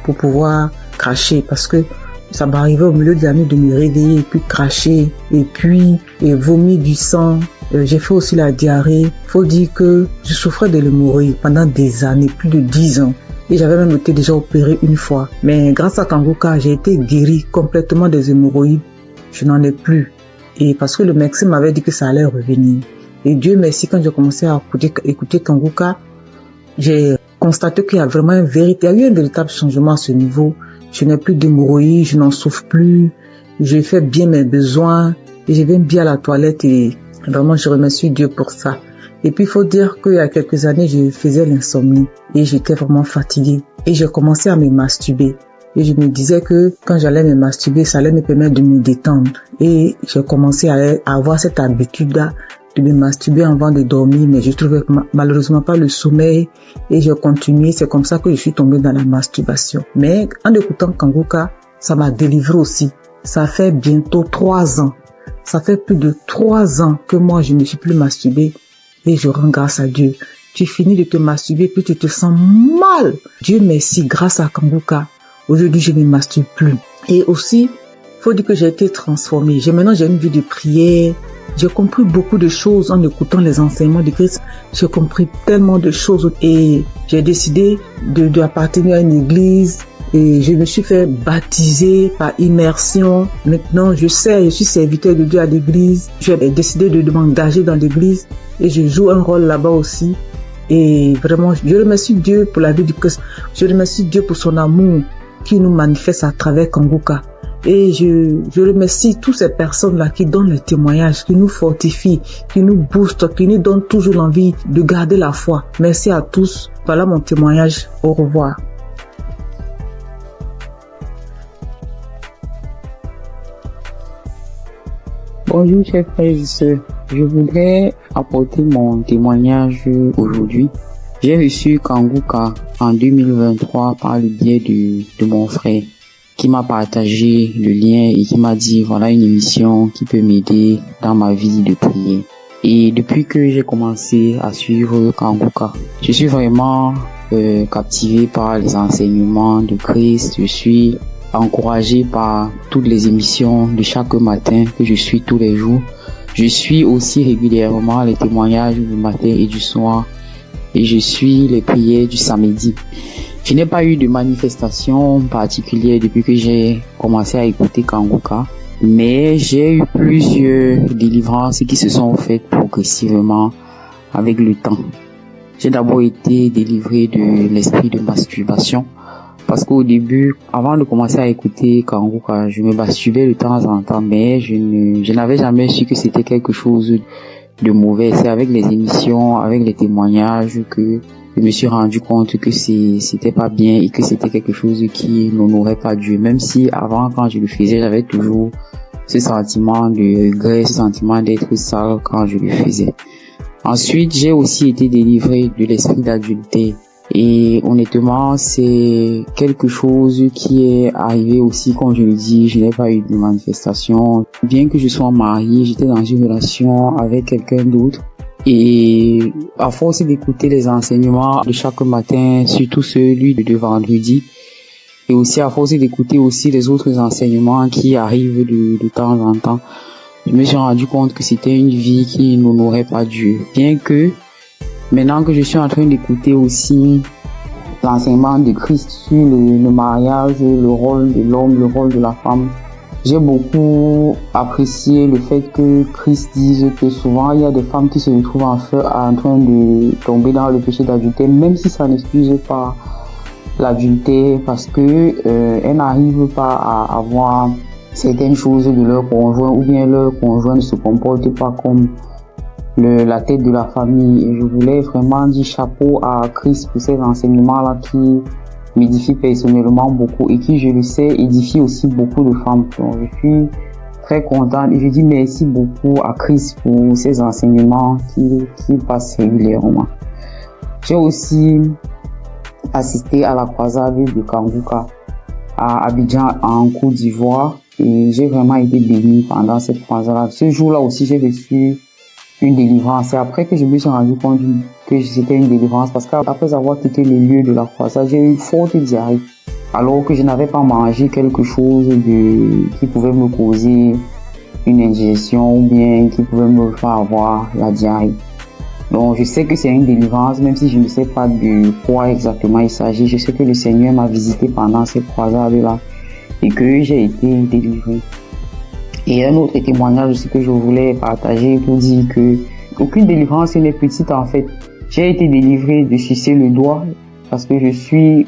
pour pouvoir cracher parce que Ça m'arrivait au milieu de la nuit de me réveiller et puis cracher et puis vomir du sang. J'ai fait aussi la diarrhée. Faut dire que je souffrais de l'hémorroïde pendant des années, plus de 10 ans. Et j'avais même été déjà opérée une fois. Mais grâce à Kanguka, j'ai été guérie complètement des hémorroïdes. Je n'en ai plus. Et parce que le médecin m'avait dit que ça allait revenir. Et Dieu merci, quand j'ai commencé à écouter Kanguka, j'ai constaté qu'il y a vraiment il y a eu un véritable changement à ce niveau. Je n'ai plus d'hémorroïdes, je n'en souffre plus. Je fais bien mes besoins. Et je vais bien à la toilette et vraiment je remercie Dieu pour ça. Et puis il faut dire qu'il y a quelques années, je faisais l'insomnie et j'étais vraiment fatiguée. Et j'ai commencé à me masturber. Et je me disais que quand j'allais me masturber, ça allait me permettre de me détendre. Et j'ai commencé à avoir cette habitude-là de me masturber avant de dormir, mais je trouvais malheureusement pas le sommeil et j'ai continué. C'est comme ça que je suis tombée dans la masturbation. Mais en écoutant Kanguka, ça m'a délivré aussi. Ça fait bientôt 3 ans. Ça fait plus de 3 ans que moi je ne suis plus masturbée et je rends grâce à Dieu. Tu finis de te masturber puis tu te sens mal. Dieu merci, grâce à Kanguka. Aujourd'hui, je ne me masturbe plus. Et aussi, faut dire que j'ai été transformée. Maintenant, j'ai une vie de prière. J'ai compris beaucoup de choses en écoutant les enseignements de Christ. J'ai compris tellement de choses et j'ai décidé d'appartenir à une église et je me suis fait baptiser par immersion. Maintenant, je suis serviteur de Dieu à l'église. J'ai décidé de m'engager dans l'église et je joue un rôle là-bas aussi. Et vraiment, je remercie Dieu pour la vie du Christ. Je remercie Dieu pour son amour qui nous manifeste à travers Kanguka. Et je remercie toutes ces personnes-là qui donnent le témoignage, qui nous fortifient, qui nous boostent, qui nous donnent toujours l'envie de garder la foi. Merci à tous. Voilà mon témoignage. Au revoir. Bonjour chers frères et sœurs. Je voudrais apporter mon témoignage aujourd'hui. J'ai reçu Kanguka en 2023 par le biais de mon frère qui m'a partagé le lien et qui m'a dit voilà une émission qui peut m'aider dans ma vie de prière. Et depuis que j'ai commencé à suivre Kanguka, je suis vraiment captivé par les enseignements de Christ. Je suis encouragé par toutes les émissions de chaque matin que je suis tous les jours. Je suis aussi régulièrement les témoignages du matin et du soir. Et je suis les prières du samedi. Je n'ai pas eu de manifestation particulière depuis que j'ai commencé à écouter Kanguka, mais j'ai eu plusieurs délivrances qui se sont faites progressivement avec le temps. J'ai d'abord été délivré de l'esprit de masturbation parce qu'au début, avant de commencer à écouter Kanguka, je me masturbais de temps en temps, mais je n'avais jamais su que c'était quelque chose de mauvais. C'est avec les émissions, avec les témoignages que je me suis rendu compte que c'était pas bien et que c'était quelque chose qui n'honorait pas Dieu. Même si avant, quand je le faisais, j'avais toujours ce sentiment de regret, ce sentiment d'être sale quand je le faisais. Ensuite, j'ai aussi été délivré de l'esprit d'adultère. Et honnêtement, c'est quelque chose qui est arrivé aussi, comme je le dis, je n'ai pas eu de manifestation. Bien que je sois mariée, j'étais dans une relation avec quelqu'un d'autre. Et à force d'écouter les enseignements de chaque matin, surtout celui de vendredi, et aussi à force d'écouter aussi les autres enseignements qui arrivent de temps en temps, je me suis rendu compte que c'était une vie qui n'honorait pas Dieu. Bien que maintenant que je suis en train d'écouter aussi l'enseignement de Christ sur le mariage, le rôle de l'homme, le rôle de la femme, j'ai beaucoup apprécié le fait que Christ dise que souvent il y a des femmes qui se retrouvent en train de tomber dans le péché d'adultère, même si ça n'excuse pas l'adultère, parce que elles n'arrivent pas à avoir certaines choses de leur conjoint, ou bien leur conjoint ne se comporte pas comme la tête de la famille. Et je voulais vraiment dire chapeau à Christ pour ces enseignements-là qui m'édifient personnellement beaucoup et qui, je le sais, édifient aussi beaucoup de femmes. Donc, je suis très contente et je dis merci beaucoup à Christ pour ces enseignements qui passent régulièrement. J'ai aussi assisté à la croisade de Kanguka à Abidjan en Côte d'Ivoire et j'ai vraiment été béni pendant cette croisade. Ce jour-là aussi, j'ai reçu une délivrance. C'est après que je me suis rendu compte que c'était une délivrance parce qu'après avoir quitté le lieu de la croisade, j'ai eu une forte diarrhée. alors que je n'avais pas mangé quelque chose qui pouvait me causer une indigestion ou bien qui pouvait me faire avoir la diarrhée. Donc je sais que c'est une délivrance, même si je ne sais pas de quoi exactement il s'agit. Je sais que le Seigneur m'a visité pendant ces croisades-là et que j'ai été délivré. Et un autre témoignage aussi que je voulais partager pour dire que aucune délivrance n'est petite en fait. J'ai été délivré de sucer le doigt parce que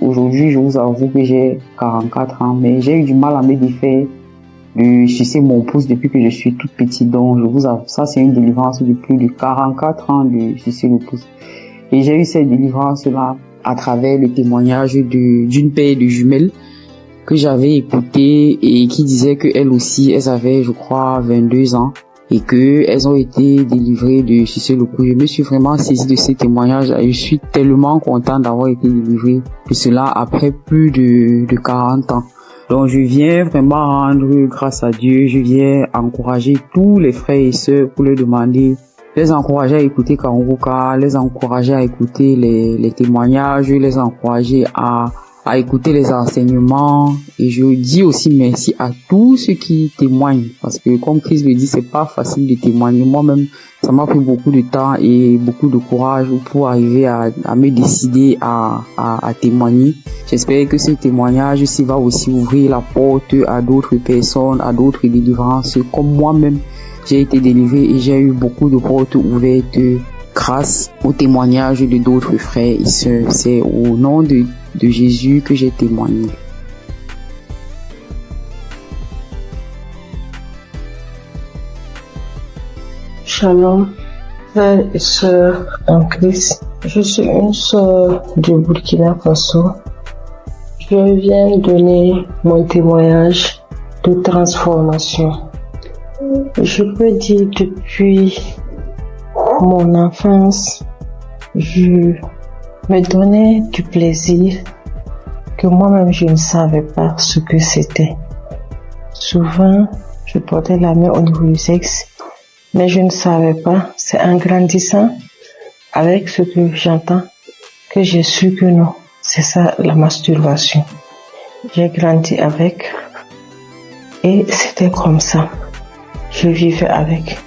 aujourd'hui, je vous avoue que j'ai 44 ans, mais j'ai eu du mal à me défaire de sucer mon pouce depuis que je suis toute petite. Donc, je vous avoue, ça c'est une délivrance de plus de 44 ans de sucer le pouce. Et j'ai eu cette délivrance-là à travers le témoignage d'une paire de jumelles que j'avais écouté et qui disait qu'elles aussi, elles avaient, je crois, 22 ans et qu'elles ont été délivrées de sucer le pouce. Je me suis vraiment saisie de ces témoignages et je suis tellement contente d'avoir été délivrée de cela après plus de 40 ans. Donc je viens vraiment rendre grâce à Dieu, je viens encourager tous les frères et sœurs pour leur demander, les encourager à écouter Kanguka, les encourager à écouter les témoignages, les encourager à écouter les enseignements. Et je dis aussi merci à tous ceux qui témoignent parce que comme Christ le dit, c'est pas facile de témoigner. Moi-même, ça m'a pris beaucoup de temps et beaucoup de courage pour arriver à me décider à témoigner. J'espère que ce témoignage aussi va aussi ouvrir la porte à d'autres personnes, à d'autres délivrances. Comme moi-même, j'ai été délivré et j'ai eu beaucoup de portes ouvertes grâce au témoignage de d'autres frères et sœurs. C'est au nom de Jésus que j'ai témoigné. Shalom, frères et sœurs en Christ. Je suis une sœur du Burkina Faso. Je viens donner mon témoignage de transformation. Je peux dire depuis mon enfance, je me donnais du plaisir que moi-même je ne savais pas ce que c'était. Souvent, je portais la main au niveau du sexe, mais je ne savais pas. C'est en grandissant avec ce que j'entends que j'ai su que non, c'est ça la masturbation. J'ai grandi avec et c'était comme ça. Je vivais avec.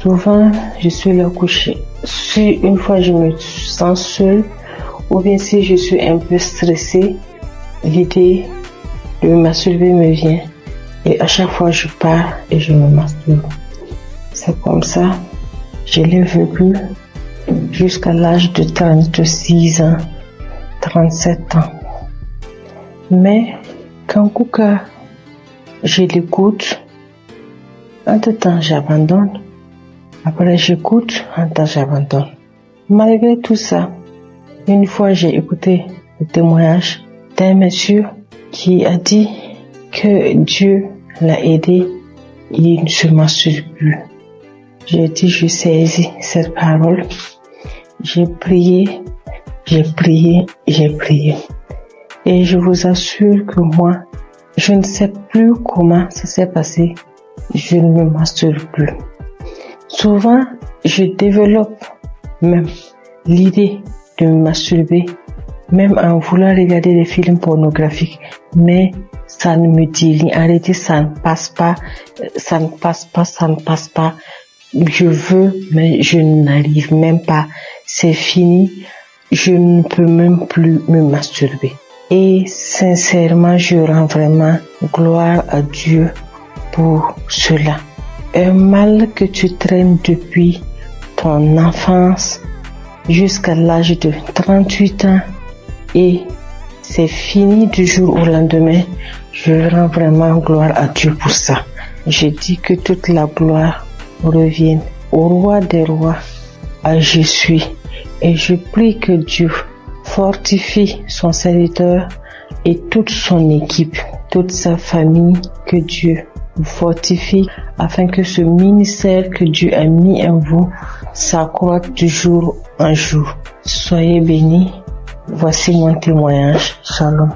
Souvent, je suis là couchée. Si une fois je me sens seule, ou bien si je suis un peu stressée, l'idée de me masturber me vient. Et à chaque fois, je pars et je me masturbe. C'est comme ça, je l'ai vécu jusqu'à l'âge de 36 ans, 37 ans. Mais quand Kuka, je l'écoute, entre-temps j'abandonne. Après j'écoute, entre-temps j'abandonne. Malgré tout ça, une fois j'ai écouté le témoignage d'un monsieur qui a dit que Dieu l'a aidé, il ne se masturbe plus. J'ai dit, je saisis cette parole. J'ai prié. Et je vous assure que moi, je ne sais plus comment ça s'est passé. Je ne me masturbe plus. Souvent, je développe même l'idée de me masturber, même en voulant regarder des films pornographiques. Mais ça ne me dit rien. Arrêtez, ça ne passe pas. Je veux, mais je n'arrive même pas. C'est fini. Je ne peux même plus me masturber. Et sincèrement, je rends vraiment gloire à Dieu pour cela. Un mal que tu traînes depuis ton enfance jusqu'à l'âge de 38 ans et c'est fini du jour au lendemain. Je rends vraiment gloire à Dieu pour ça. Je dis que toute la gloire revienne au roi des rois, à Jésus. Et je prie que Dieu fortifie son serviteur et toute son équipe, toute sa famille, que Dieu vous fortifie afin que ce ministère que Dieu a mis en vous s'accroisse de jour en jour. Soyez bénis. Voici mon témoignage. Shalom.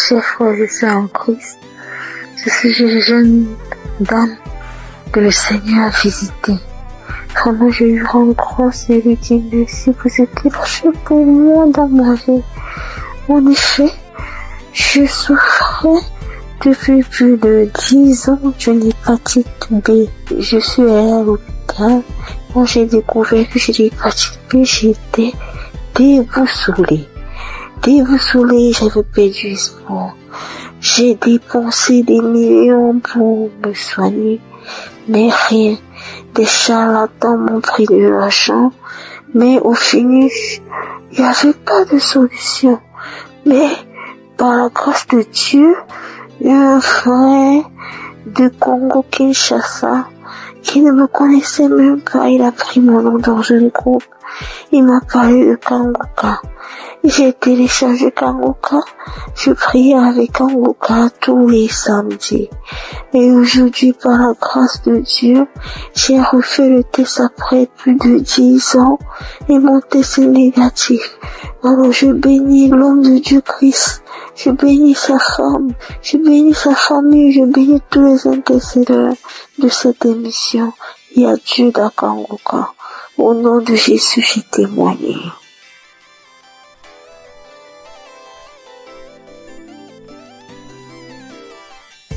chers frères et sœurs en Christ, je suis une jeune dame que le Seigneur a visitée. Vraiment, je lui rends grâce et lui dis merci pour ce qu'il a fait pour moi dans ma vie. En effet, je souffrais depuis plus de 10 ans d'une hépatite B. Je suis allée à l'hôpital. Quand j'ai découvert que j'ai l'hépatite B, j'étais déboussolée. J'avais perdu espoir. J'ai dépensé des millions pour me soigner, mais rien. Des charlatans m'ont pris de l'argent, mais au finish, il n'y avait pas de solution. Mais par la grâce de Dieu, un frère de Congo-Kinshasa qui ne me connaissait même pas, il a pris mon nom dans un groupe. Il m'a parlé de Kanguka. J'ai téléchargé Kanguka. Je priais avec Kanguka tous les samedis. Et aujourd'hui, par la grâce de Dieu, j'ai refait le test après plus de 10 ans et mon test est négatif. Alors je bénis l'homme de Dieu Christ. Je bénis sa femme. Je bénis sa famille. Je bénis tous les intercesseurs de cette émission. Il y a Dieu dans Kanguka. Au nom de Jésus, j'ai témoigné.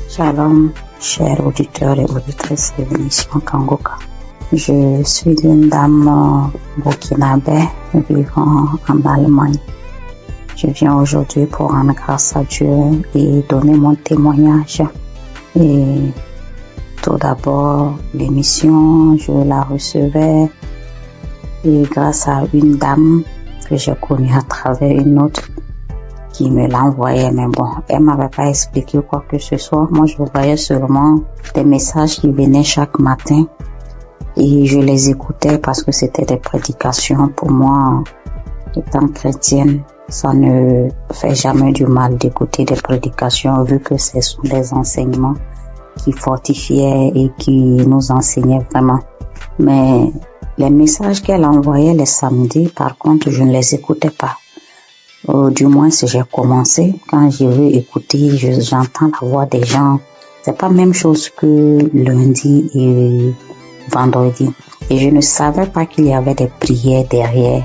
Shalom, chers auditeurs et auditrices de l'émission Kanguka. Je suis une dame burkinabé vivant en Allemagne. Je viens aujourd'hui pour rendre grâce à Dieu et donner mon témoignage. Et tout d'abord, l'émission, je la recevais et grâce à une dame que j'ai connue à travers une autre qui me l'envoyait, mais bon, elle m'avait pas expliqué quoi que ce soit. Moi, je voyais seulement des messages qui venaient chaque matin et je les écoutais parce que c'était des prédications. Pour moi, étant chrétienne, ça ne fait jamais du mal d'écouter des prédications vu que ce sont des enseignements qui fortifiaient et qui nous enseignaient vraiment. Mais les messages qu'elle envoyait les samedis, par contre, je ne les écoutais pas. Du moins, si j'ai commencé, quand je veux écouter, j'entends la voix des gens. C'est pas la même chose que lundi et vendredi. Et je ne savais pas qu'il y avait des prières derrière,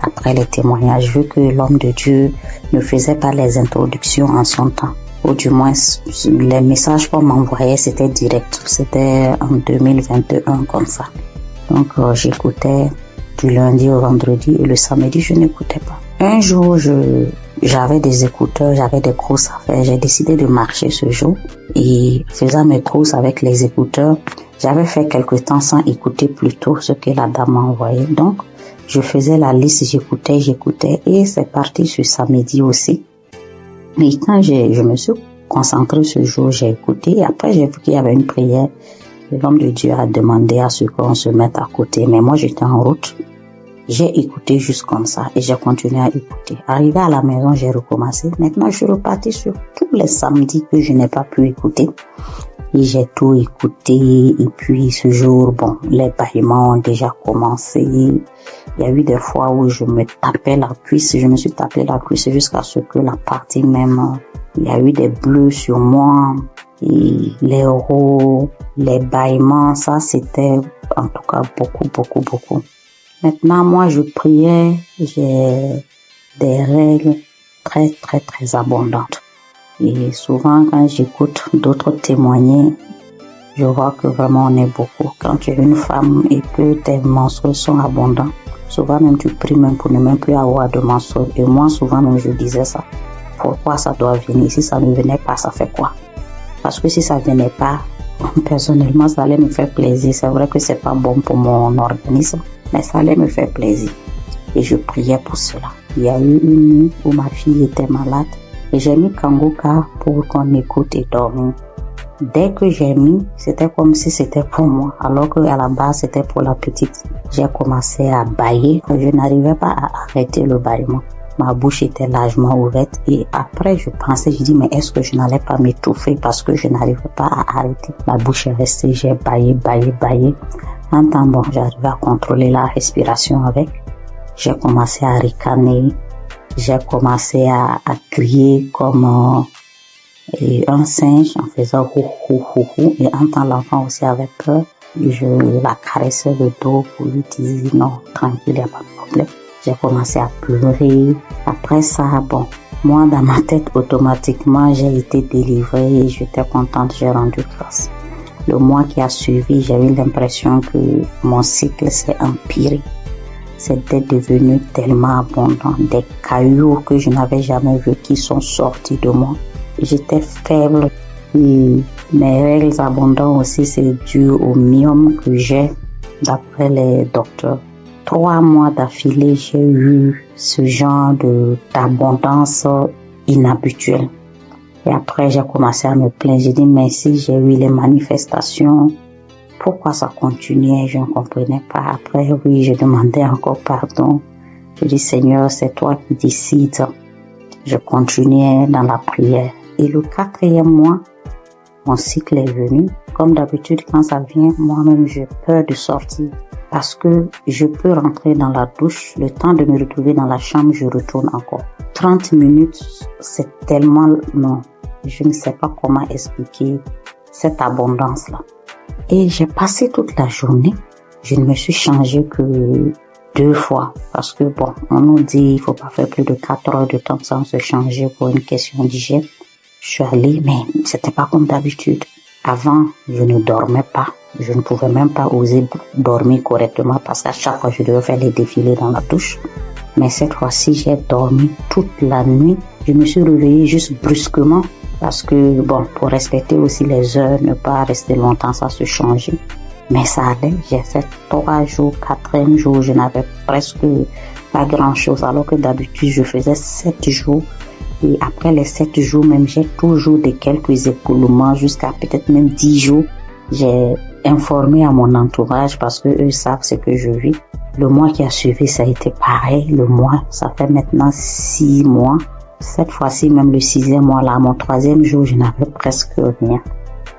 après les témoignages, vu que l'homme de Dieu ne faisait pas les introductions en son temps. Ou du moins, les messages qu'on m'envoyait, c'était direct. C'était en 2021, comme ça. Donc, j'écoutais du lundi au vendredi et le samedi, je n'écoutais pas. Un jour, j'avais des écouteurs, j'avais des courses à faire. J'ai décidé de marcher ce jour et faisant mes courses avec les écouteurs, j'avais fait quelque temps sans écouter plutôt ce que la dame m'a envoyé. Donc, je faisais la liste, j'écoutais et c'est parti ce samedi aussi. Mais quand je me suis concentrée ce jour, j'ai écouté et après j'ai vu qu'il y avait une prière. L'homme de Dieu a demandé à ce qu'on se mette à côté, mais moi j'étais en route. J'ai écouté juste comme ça et j'ai continué à écouter. Arrivé à la maison, j'ai recommencé. Maintenant, je suis reparti sur tous les samedis que je n'ai pas pu écouter. Et j'ai tout écouté. Et puis, ce jour, bon, les bâillements ont déjà commencé. Il y a eu des fois où je me tapais la cuisse. Je me suis tapé la cuisse jusqu'à ce que la partie même, il y a eu des bleus sur moi. Et les euros, les bâillements, ça, c'était en tout cas beaucoup. Maintenant, moi, je priais, j'ai des règles très abondantes. Et souvent, quand j'écoute d'autres témoigner, je vois que vraiment on est beaucoup. Quand tu es une femme et que tes menstrues sont abondantes, souvent même tu pries même pour ne même plus avoir de menstrues. Et moi, souvent même je disais ça. Pourquoi ça doit venir? Si ça ne venait pas, ça fait quoi? Parce que si ça venait pas, personnellement, ça allait me faire plaisir. C'est vrai que c'est pas bon pour mon organisme, mais ça allait me faire plaisir. Et je priais pour cela. Il y a eu une nuit où ma fille était malade et j'ai mis Kanguka pour qu'on écoute et dormir. Dès que j'ai mis, c'était comme si c'était pour moi, alors qu'à la base c'était pour la petite. J'ai commencé à bâiller, je n'arrivais pas à arrêter le bâillement. Ma bouche était largement ouverte et après je pensais, je dis mais est-ce que je n'allais pas m'étouffer parce que je n'arrivais pas à arrêter. La bouche est restée, j'ai bâillé. En temps bon, j'arrivais à contrôler la respiration avec. J'ai commencé à ricaner j'ai commencé à crier comme un singe en faisant hou hou hou hou, et en tant l'enfant aussi avait peur. Je la caressais le dos pour lui dire non, tranquille, il n'y a pas de problème. J'ai commencé à pleurer. Après ça, bon, moi dans ma tête automatiquement j'ai été délivrée et j'étais contente, j'ai rendu grâce. Le mois qui a suivi, j'ai eu l'impression que mon cycle s'est empiré. C'était devenu tellement abondant, des cailloux que je n'avais jamais vus qui sont sortis de moi. J'étais faible et mes règles abondantes aussi, c'est dû au myome que j'ai d'après les docteurs. 3 mois d'affilée, j'ai eu ce genre d'abondance inhabituelle. Et après, j'ai commencé à me plaindre. J'ai dit, mais si j'ai eu les manifestations, pourquoi ça continuait? Je ne comprenais pas. Après, oui, je demandais encore pardon. Je dis, Seigneur, c'est toi qui décides. Je continuais dans la prière. Et le 4e mois, mon cycle est venu. Comme d'habitude, quand ça vient, moi-même, j'ai peur de sortir. Parce que je peux rentrer dans la douche, le temps de me retrouver dans la chambre, je retourne encore. 30 minutes, c'est tellement long. Je ne sais pas comment expliquer cette abondance-là. Et j'ai passé toute la journée. Je ne me suis changée que 2 fois. Parce que bon, on nous dit il faut pas faire plus de 4 heures de temps sans se changer pour une question d'hygiène. Je suis allée, mais c'était pas comme d'habitude. Avant, je ne dormais pas. Je ne pouvais même pas oser dormir correctement parce qu'à chaque fois, je devais faire les défilés dans la douche. Mais cette fois-ci, j'ai dormi toute la nuit. Je me suis réveillée juste brusquement parce que, bon, pour respecter aussi les heures, ne pas rester longtemps sans se changer. Mais ça allait. J'ai fait 3 jours, 4e jour, je n'avais presque pas grand-chose. Alors que d'habitude, je faisais 7 jours. Et après les 7 jours, même, j'ai toujours des quelques écoulements jusqu'à peut-être même 10 jours. J'ai informé à mon entourage parce que eux savent ce que je vis. Le mois qui a suivi, ça a été pareil. Le mois, ça fait maintenant 6 mois. Cette fois-ci, même le 6e mois, là, mon 3e jour, je n'avais presque rien.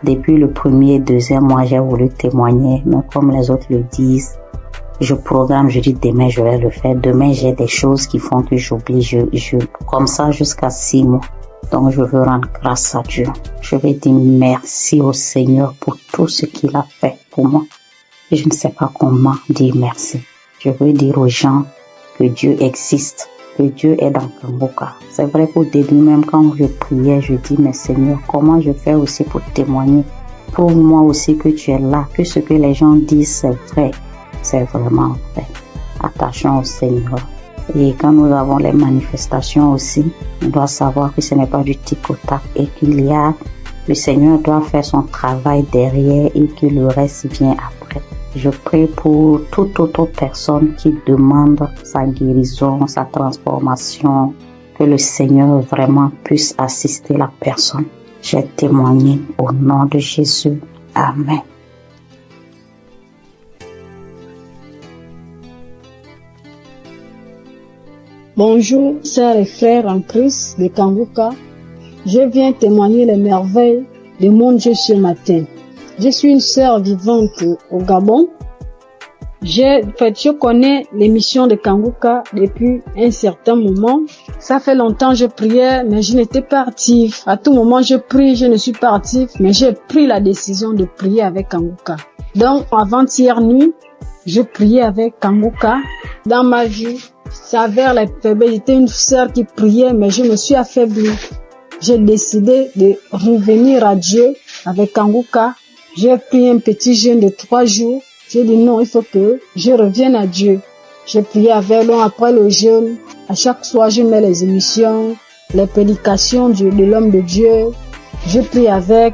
Depuis le 1er et 2e mois, j'ai voulu témoigner, mais comme les autres le disent, je programme, je dis demain, je vais le faire. Demain, j'ai des choses qui font que j'oublie. Comme ça, jusqu'à 6 mois. Donc, je veux rendre grâce à Dieu. Je vais dire merci au Seigneur pour tout ce qu'il a fait pour moi. Et je ne sais pas comment dire merci. Je veux dire aux gens que Dieu existe, que Dieu est dans Kanguka. C'est vrai qu'au début, même quand je priais, je dis, mais Seigneur, comment je fais aussi pour témoigner? Prouve-moi aussi que tu es là, que ce que les gens disent, c'est vrai. C'est vraiment vrai. Attachons au Seigneur. Et quand nous avons les manifestations aussi, on doit savoir que ce n'est pas du tic-au-tac et le Seigneur doit faire son travail derrière et que le reste vient après. Je prie pour toute autre personne qui demande sa guérison, sa transformation, que le Seigneur vraiment puisse assister la personne. J'ai témoigné au nom de Jésus. Amen. Bonjour, sœurs et frères en Christ de Kanguka. Je viens témoigner les merveilles de mon Dieu ce matin. Je suis une sœur vivante au Gabon. Je connais l'émission de Kanguka depuis un certain moment. Ça fait longtemps que je priais, mais je n'étais pas active. À tout moment, je prie, je ne suis pas active, mais j'ai pris la décision de prier avec Kanguka. Donc, avant-hier nuit, je priais avec Kanguka. Dans ma vie, ça avait la faiblesse. J'étais une sœur qui priait, mais je me suis affaiblie. J'ai décidé de revenir à Dieu avec Kanguka. J'ai pris un petit jeûne de 3 jours. J'ai dit non, il faut que je revienne à Dieu. J'ai prié avec lui après le jeûne. À chaque soir, je mets les émissions, les prédications de l'homme de Dieu. Je prie avec.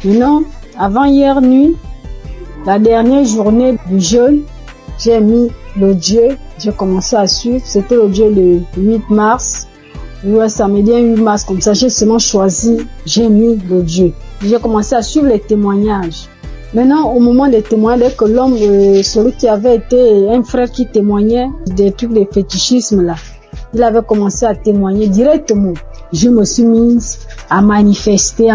Maintenant, avant hier nuit, la dernière journée du jeûne, j'ai mis l'audio. J'ai commencé à suivre. C'était l'audio le 8 mars. Ouais, samedi 8 mars, comme ça, j'ai seulement choisi, j'ai mis l'audio. J'ai commencé à suivre les témoignages. Maintenant, au moment des témoignages, dès que l'homme, celui qui avait été un frère qui témoignait des trucs de fétichisme là, il avait commencé à témoigner directement. Je me suis mise à manifester.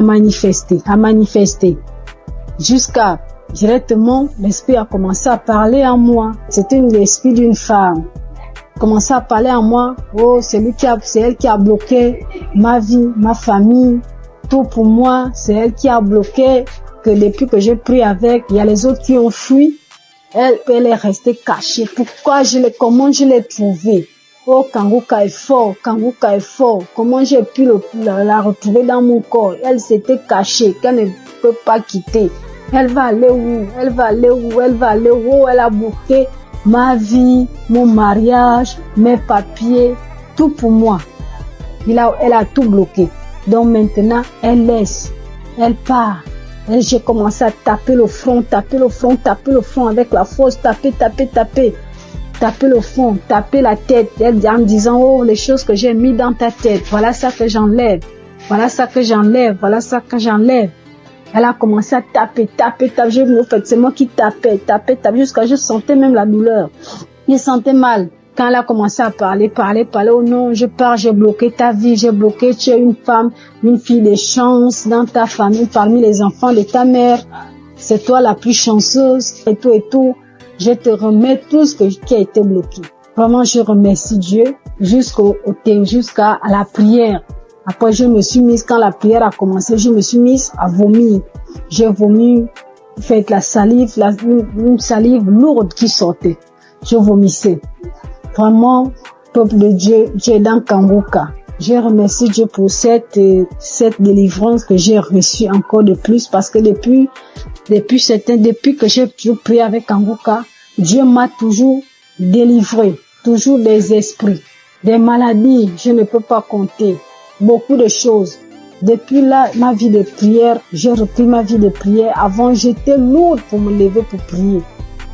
Jusqu'à directement, l'esprit a commencé à parler en moi. C'était l'esprit d'une femme. commençait à parler à moi. Oh, c'est elle qui a bloqué ma vie, ma famille, tout pour moi. C'est elle qui a bloqué, que depuis que j'ai pris avec, il y a les autres qui ont fui. Elle est restée cachée. Comment je l'ai trouvée? Oh, Kanguka est fort, Kanguka est fort. Comment j'ai pu la retrouver dans mon corps? Elle s'était cachée, qu'elle ne peut pas quitter. Elle va aller où? Elle va aller où? Elle va aller où? Elle a bloqué ma vie, mon mariage, mes papiers, tout pour moi. Elle a tout bloqué. Donc maintenant, elle laisse, elle part. Et j'ai commencé à taper le front avec la force, taper le front, taper la tête, en disant, oh, les choses que j'ai mis dans ta tête, voilà ça que j'enlève, voilà ça que j'enlève, voilà ça que j'enlève. Elle a commencé à taper, c'est moi qui tapais, jusqu'à je sentais même la douleur. Je sentais mal. Quand elle a commencé à parler, oh non, je pars, j'ai bloqué ta vie, tu es une femme, une fille de chance dans ta famille, parmi les enfants de ta mère. C'est toi la plus chanceuse, et tout. Je te remets tout ce qui a été bloqué. Vraiment, je remercie Dieu jusqu'à la prière. Après, quand la prière a commencé, je me suis mise à vomir. J'ai vomi, fait la salive, une salive lourde qui sortait. Je vomissais. Vraiment, peuple de Dieu, Dieu est dans Kanguka. Je remercie Dieu pour cette délivrance que j'ai reçue encore de plus, parce que depuis que j'ai toujours prié avec Kanguka, Dieu m'a toujours délivré, toujours des esprits, des maladies, je ne peux pas compter. Beaucoup de choses. Depuis là, ma vie de prière, j'ai repris ma vie de prière. Avant, j'étais lourde pour me lever pour prier.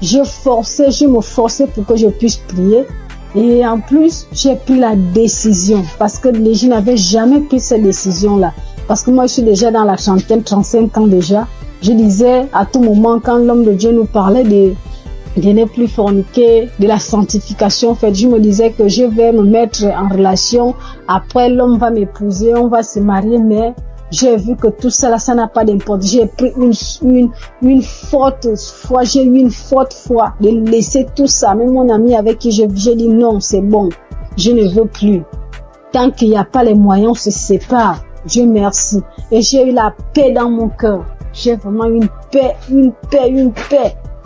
Je me forçais pour que je puisse prier. Et en plus, j'ai pris la décision. Parce que je n'avais jamais pris cette décision-là. Parce que moi, je suis déjà dans la trentaine, 35 ans déjà. Je disais à tout moment, quand l'homme de Dieu nous parlait de ne plus forniquer, de la sanctification, en fait, je me disais que je vais me mettre en relation, après l'homme va m'épouser, on va se marier, mais j'ai vu que tout ça là, ça n'a pas d'importance. J'ai pris une forte foi, j'ai eu une forte foi de laisser tout ça. Même mon ami avec qui j'ai dit non, c'est bon, je ne veux plus. Tant qu'il n'y a pas les moyens, on se sépare. Dieu merci. Et j'ai eu la paix dans mon cœur. J'ai vraiment une paix.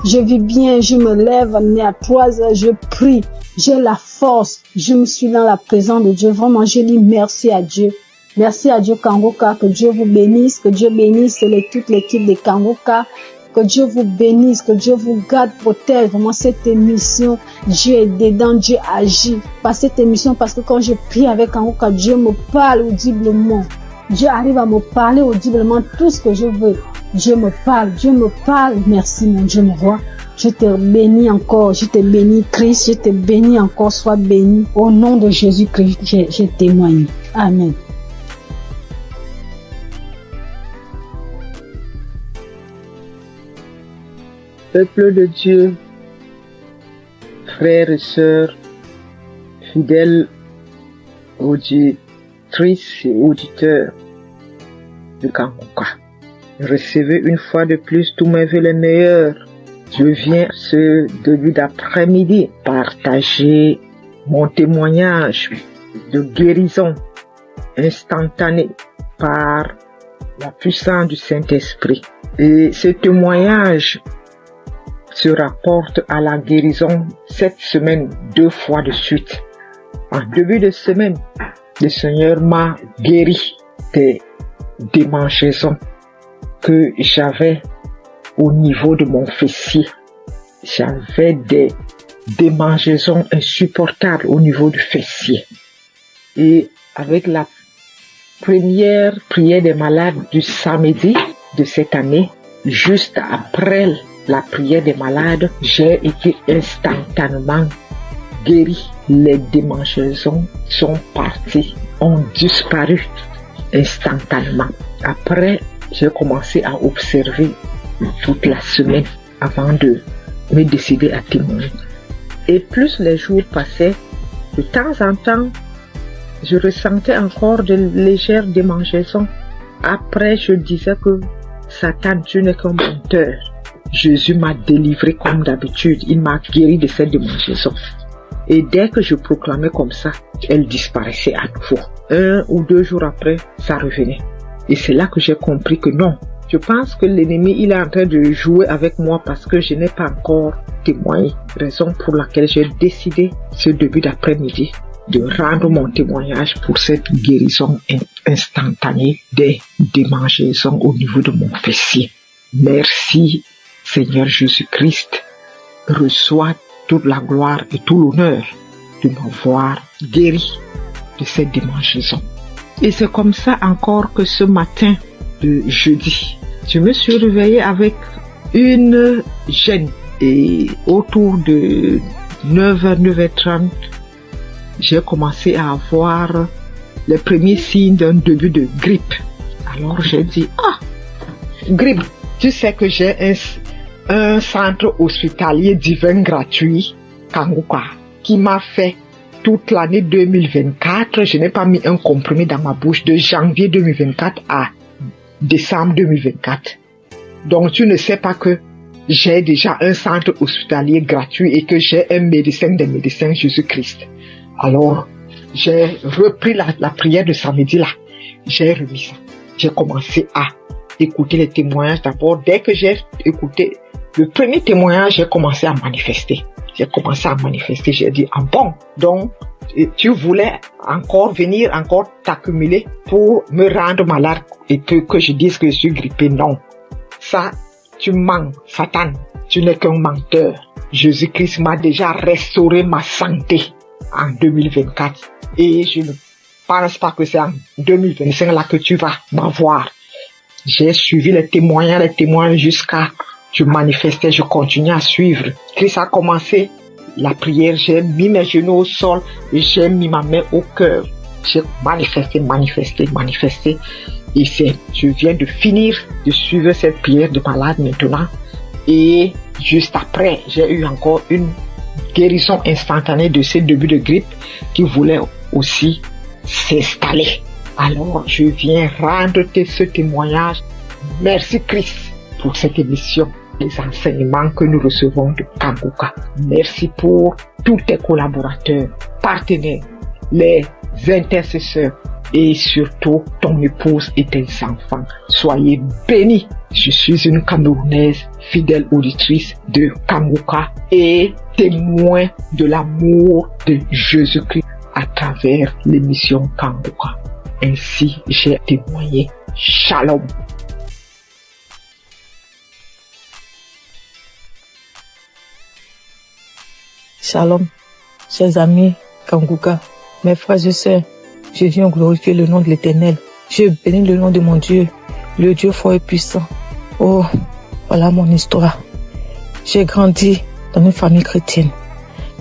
Je vis bien, je me lève à 3 heures, je prie, j'ai la force, je me suis dans la présence de Dieu. Vraiment, je dis merci à Dieu. Merci à Dieu Kanguka, que Dieu vous bénisse, que Dieu bénisse toute l'équipe de Kanguka, que Dieu vous bénisse, que Dieu vous garde, protège. Vraiment, cette émission, Dieu est dedans, Dieu agit. Par cette émission, parce que quand je prie avec Kanguka, Dieu me parle audiblement. Dieu arrive à me parler audiblement tout ce que je veux. Dieu me parle. Merci mon Dieu, mon roi. Je te bénis encore, je te bénis Christ, je te bénis encore, sois béni. Au nom de Jésus-Christ, je témoigne. Amen. Peuple de Dieu, frères et sœurs, fidèles auditrices et auditeurs de Kanguka, recevez une fois de plus tous mes vœux les meilleurs. Je viens ce début d'après-midi partager mon témoignage de guérison instantanée par la puissance du Saint-Esprit. Et ce témoignage se rapporte à la guérison cette semaine 2 fois de suite. En début de semaine, le Seigneur m'a guéri des démangeaisons que j'avais au niveau de mon fessier. J'avais des démangeaisons insupportables au niveau du fessier. Et avec la première prière des malades du samedi de cette année, juste après la prière des malades, j'ai été instantanément guéri. Les démangeaisons sont parties, ont disparu instantanément. Après, j'ai commencé à observer toute la semaine avant de me décider à témoigner. Et plus les jours passaient, de temps en temps, je ressentais encore de légères démangeaisons. Après, je disais que Satan, tu n'es qu'un menteur. Jésus m'a délivré comme d'habitude. Il m'a guéri de cette démangeaison. Et dès que je proclamais comme ça, elle disparaissait à nouveau. 1 ou 2 jours après, ça revenait. Et c'est là que j'ai compris que non. Je pense que l'ennemi, il est en train de jouer avec moi parce que je n'ai pas encore témoigné. Raison pour laquelle j'ai décidé ce début d'après-midi de rendre mon témoignage pour cette guérison instantanée des démangeaisons au niveau de mon fessier. Merci Seigneur Jésus-Christ. Reçois toute la gloire et tout l'honneur de m'avoir guéri de cette démangeaison. Et c'est comme ça encore que ce matin de jeudi, je me suis réveillée avec une gêne et autour de 9h, 9h30, j'ai commencé à avoir les premiers signes d'un début de grippe. Alors j'ai dit, grippe, tu sais que j'ai un centre hospitalier divin gratuit, Kanguka, qui m'a fait toute l'année 2024. Je n'ai pas mis un comprimé dans ma bouche de janvier 2024 à décembre 2024. Donc tu ne sais pas que j'ai déjà un centre hospitalier gratuit et que j'ai un médecin des médecins, Jésus-Christ. Alors, j'ai repris la prière de samedi là. J'ai remis ça. J'ai commencé à écouter les témoignages d'abord. Dès que j'ai écouté le premier témoignage, j'ai commencé à manifester. J'ai dit, ah bon, donc tu voulais encore venir, encore t'accumuler pour me rendre malade et que je dise que je suis grippé. Non. Ça, tu mens, Satan. Tu n'es qu'un menteur. Jésus-Christ m'a déjà restauré ma santé en 2024. Et je ne pense pas que c'est en 2025 là que tu vas m'avoir. J'ai suivi les témoins jusqu'à je manifestais, je continuais à suivre. Christ a commencé la prière, j'ai mis mes genoux au sol et j'ai mis ma main au cœur. J'ai manifesté. Et je viens de finir de suivre cette prière de malade maintenant. Et juste après, j'ai eu encore une guérison instantanée de ce début de grippe qui voulait aussi s'installer. Alors, je viens rendre ce témoignage. Merci Christ pour cette émission, les enseignements que nous recevons de Kanguka. Merci pour tous tes collaborateurs, partenaires, les intercesseurs et surtout ton épouse et tes enfants. Soyez bénis. Je suis une Camerounaise, fidèle auditrice de Kanguka et témoin de l'amour de Jésus-Christ à travers l'émission Kanguka. Ainsi, j'ai témoigné. Shalom. Shalom, chers amis Kanguka, mes frères et sœurs, je viens glorifier le nom de l'Éternel. Je bénis le nom de mon Dieu, le Dieu fort et puissant. Oh, voilà mon histoire. J'ai grandi dans une famille chrétienne.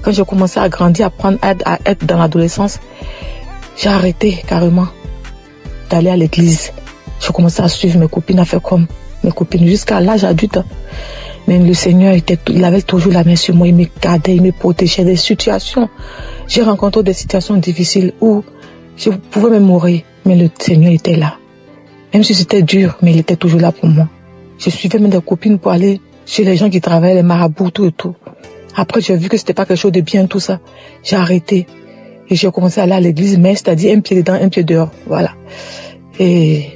Quand j'ai commencé à grandir, à être dans l'adolescence, j'ai arrêté carrément d'aller à l'église. J'ai commencé à suivre mes copines, à faire comme mes copines jusqu'à l'âge adulte. Mais le Seigneur il avait toujours la main sur moi, il me gardait, il me protégeait des situations. J'ai rencontré des situations difficiles où je pouvais même mourir, mais le Seigneur était là. Même si c'était dur, mais il était toujours là pour moi. Je suivais même des copines pour aller chez les gens qui travaillaient, les marabouts, tout et tout. Après, j'ai vu que c'était pas quelque chose de bien, tout ça. J'ai arrêté. Et j'ai commencé à aller à l'église, mais c'est-à-dire un pied dedans, un pied dehors. Voilà. Et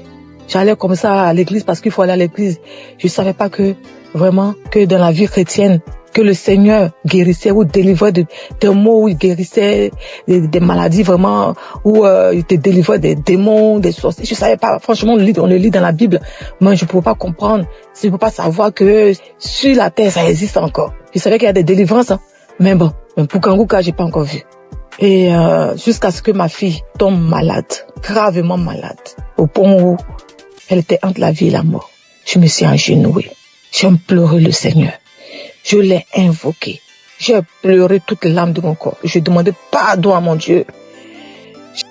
j'allais comme ça à l'église parce qu'il faut aller à l'église. Je savais pas que, vraiment, que dans la vie chrétienne, que le Seigneur guérissait ou délivrait des maux, où il guérissait des maladies vraiment, où il te délivrait des démons, des sorciers. Je savais pas, franchement, on le lit dans la Bible, mais je ne pouvais pas comprendre, je ne pouvais pas savoir que sur la terre, ça existe encore. Je savais qu'il y a des délivrances, hein. Mais bon, pour Kanguka, j'ai pas encore vu. Et jusqu'à ce que ma fille tombe malade, gravement malade, au point où elle était entre la vie et la mort. Je me suis agenouillée, j'ai pleuré le Seigneur. Je l'ai invoqué. J'ai pleuré toutes les larmes de mon corps. Je demandais pardon à mon Dieu.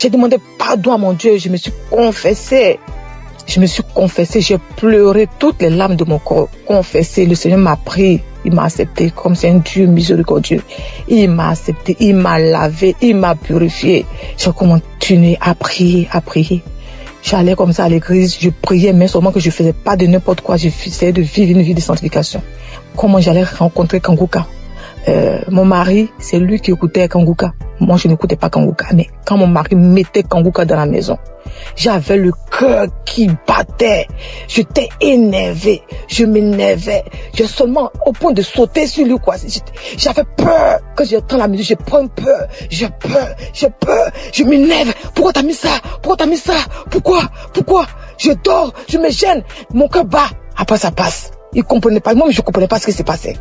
J'ai demandé pardon à mon Dieu. Je me suis confessée. J'ai pleuré toutes les larmes de mon corps. Confessé. Le Seigneur m'a pris. Il m'a accepté comme c'est un Dieu miséricordieux. Il m'a accepté. Il m'a lavé. Il m'a purifié. J'ai continué à prier, J'allais comme ça à l'église. Je priais, mais seulement que je faisais pas de n'importe quoi. J'essayais de vivre une vie de sanctification. Comment j'allais rencontrer Kanguka? mon mari, c'est lui qui écoutait Kanguka. Moi, je n'écoutais pas Kanguka. Mais quand mon mari mettait Kanguka dans la maison, j'avais le cœur qui battait. J'étais énervé. Je m'énervais. J'ai seulement au point de sauter sur lui, quoi. J'avais peur. Quand j'entends la musique, j'ai peur. J'ai peur. Je m'énerve. Pourquoi t'as mis ça? Pourquoi? Je dors. Je me gêne. Mon cœur bat. Après, ça passe. Il comprenait pas. Moi, je comprenais pas ce qui s'est passé.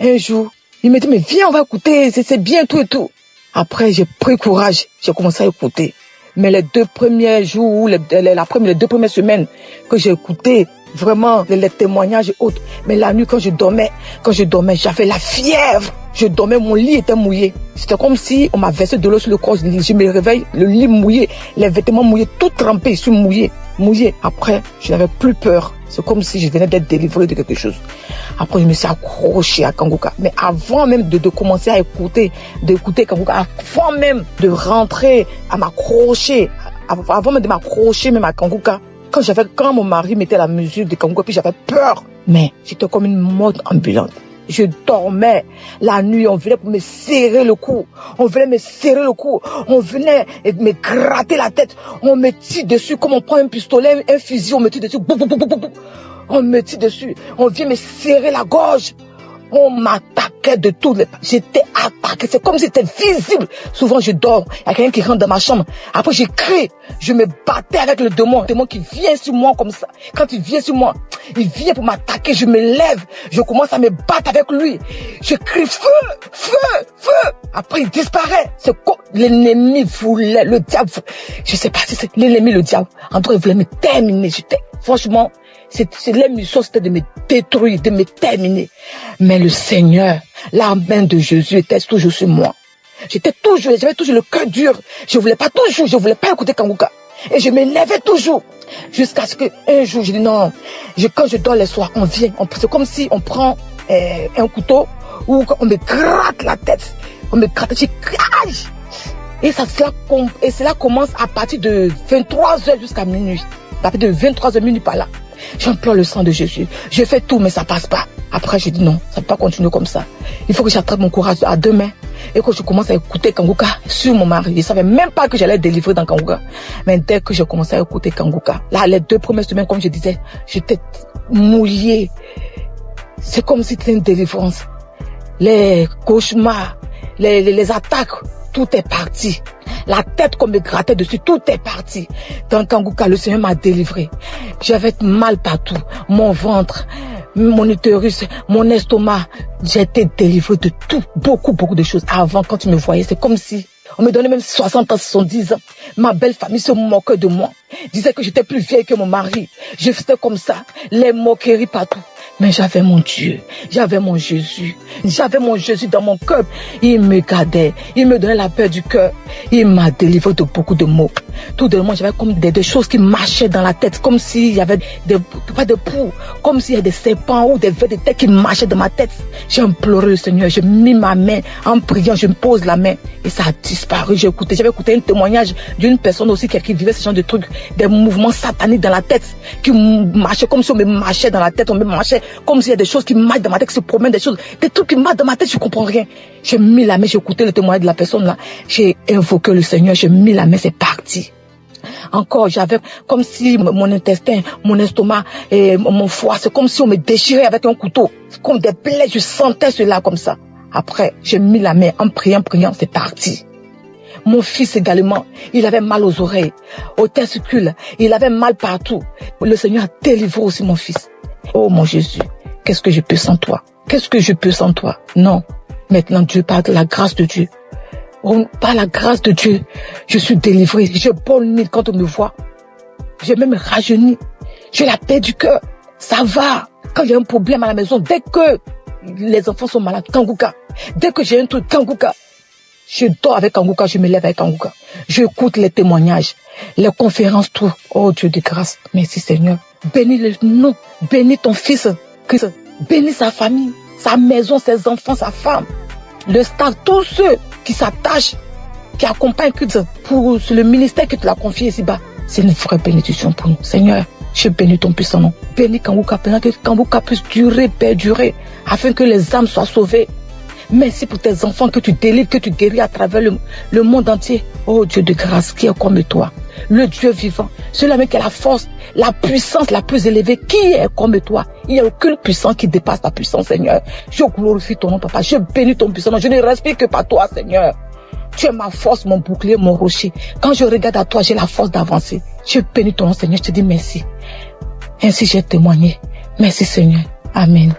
Un jour, il me dit, mais viens, on va écouter. C'est bien, tout et tout. Après, j'ai pris courage. J'ai commencé à écouter. Mais les 2 premiers jours, les 2 premières semaines que j'ai écouté, vraiment, les témoignages et autres. Mais la nuit, quand je dormais, j'avais la fièvre. Je dormais, mon lit était mouillé. C'était comme si on m'a versé de l'eau sur le corps. Je me réveille, le lit mouillé, les vêtements mouillés, tout trempé, je suis mouillé. Après, je n'avais plus peur. C'est comme si je venais d'être délivré de quelque chose. Après, je me suis accroché à Kanguka. Mais avant même de commencer à d'écouter Kanguka, avant même de rentrer à m'accrocher, avant même de m'accrocher même à Kanguka, quand mon mari mettait la musique de Kanguka, puis j'avais peur. Mais j'étais comme une morte ambulante. Je dormais la nuit, on venait pour me serrer le cou. On venait me gratter la tête. On me tire dessus comme on prend un pistolet, un fusil, on me tire dessus. On me tire dessus. On vient me serrer la gorge. On m'attaquait de toutes les... J'étais attaqué. C'est comme si c'était visible. Souvent, je dors. Il y a quelqu'un qui rentre dans ma chambre. Après, je crie. Je me battais avec le démon. Le démon qui vient sur moi comme ça. Quand il vient sur moi, il vient pour m'attaquer. Je me lève. Je commence à me battre avec lui. Je crie feu. Après, il disparaît. C'est quoi? L'ennemi voulait, le diable. Je sais pas si c'est l'ennemi, le diable. En tout cas, il voulait me terminer. Franchement, la mission, c'était de me détruire, de me terminer. Mais le Seigneur, la main de Jésus était toujours sur moi. J'avais toujours le cœur dur. Je voulais pas écouter Kanguka. Et je m'énervais toujours. Jusqu'à ce qu'un jour, je dis non. Quand je dors les soirs, c'est comme si on prend un couteau ou on me gratte la tête. On me gratte, je crache. Et cela commence à partir de 23h jusqu'à minuit. À partir de 23h minuit par là. J'implore le sang de Jésus. Je fais tout, mais ça passe pas. Après, je dis non, ça ne peut pas continuer comme ça. Il faut que j'attrape mon courage à 2 mains et que je commence à écouter Kanguka sur mon mari. Je ne savais même pas que j'allais délivrer dans Kanguka. Mais dès que j'ai commencé à écouter Kanguka, là, les 2 premières semaines, comme je disais, j'étais mouillée. C'est comme si c'était une délivrance. Les cauchemars, les attaques, tout est parti. La tête qu'on me grattait dessus, tout est parti. Dans Kanguka, le Seigneur m'a délivré. J'avais mal partout. Mon ventre, mon utérus, mon estomac. J'ai été délivré de tout. Beaucoup de choses. Avant, quand tu me voyais, c'est comme si on me donnait même 60 ans, 70 ans. Ma belle famille se moquait de moi. Disait que j'étais plus vieille que mon mari. Je faisais comme ça. Les moqueries partout. Mais j'avais mon Dieu, j'avais mon Jésus dans mon cœur. Il me gardait, il me donnait la paix du cœur. Il m'a délivré de beaucoup de maux. Tout de moi, j'avais comme des choses qui marchaient dans la tête, comme s'il y avait pas de poux, comme s'il y avait des serpents ou des vers de tête qui marchaient dans ma tête. J'ai imploré le Seigneur, j'ai mis ma main en priant, je me pose la main et ça a disparu. J'avais écouté un témoignage d'une personne aussi qui vivait ce genre de trucs, des mouvements sataniques dans la tête, qui marchaient comme si on me marchait dans la tête, on me marchait comme s'il y a des choses qui marchent dans ma tête, qui se promènent, des trucs qui marchent dans ma tête, je comprends rien. J'ai mis la main, j'ai écouté le témoignage de la personne là, j'ai invoqué le Seigneur, j'ai mis la main, c'est parti. Encore, j'avais comme si mon intestin, mon estomac et mon foie, c'est comme si on me déchirait avec un couteau. C'est comme des plaies, je sentais cela comme ça. Après, j'ai mis la main en priant, c'est parti. Mon fils également, il avait mal aux oreilles, aux testicules, il avait mal partout. Le Seigneur a délivré aussi mon fils. Oh mon Jésus, qu'est-ce que je peux sans toi? Non. Maintenant, Dieu, par la grâce de Dieu. Par la grâce de Dieu, je suis délivré. Je bonne quand on me voit. J'ai même rajeuni. J'ai la paix du cœur. Ça va. Quand il y a un problème à la maison, dès que les enfants sont malades, Kanguka. Dès que j'ai un truc, Kanguka. Je dors avec Kanguka, je me lève avec Kanguka. J'écoute les témoignages, les conférences, tout. Oh Dieu de grâce. Merci Seigneur. Bénis le nom. Bénis ton fils, Christ. Bénis sa famille, sa maison, ses enfants, sa femme. Le staff, tous ceux qui s'attachent, qui accompagnent Christ pour le ministère que tu l'as confié ici-bas. C'est une vraie bénédiction pour nous. Seigneur, je bénis ton puissant nom. Bénis Kanguka, que Kanguka puisse durer, perdurer, afin que les âmes soient sauvées. Merci pour tes enfants que tu délivres, que tu guéris à travers le monde entier. Oh Dieu de grâce, qui est comme toi? Le Dieu vivant, celui qui a la force, la puissance la plus élevée, qui est comme toi? Il n'y a aucune puissance qui dépasse ta puissance, Seigneur. Je glorifie ton nom, Papa. Je bénis ton puissance. Je ne respire que par toi, Seigneur. Tu es ma force, mon bouclier, mon rocher. Quand je regarde à toi, j'ai la force d'avancer. Je bénis ton nom, Seigneur. Je te dis merci. Ainsi j'ai témoigné. Merci, Seigneur. Amen.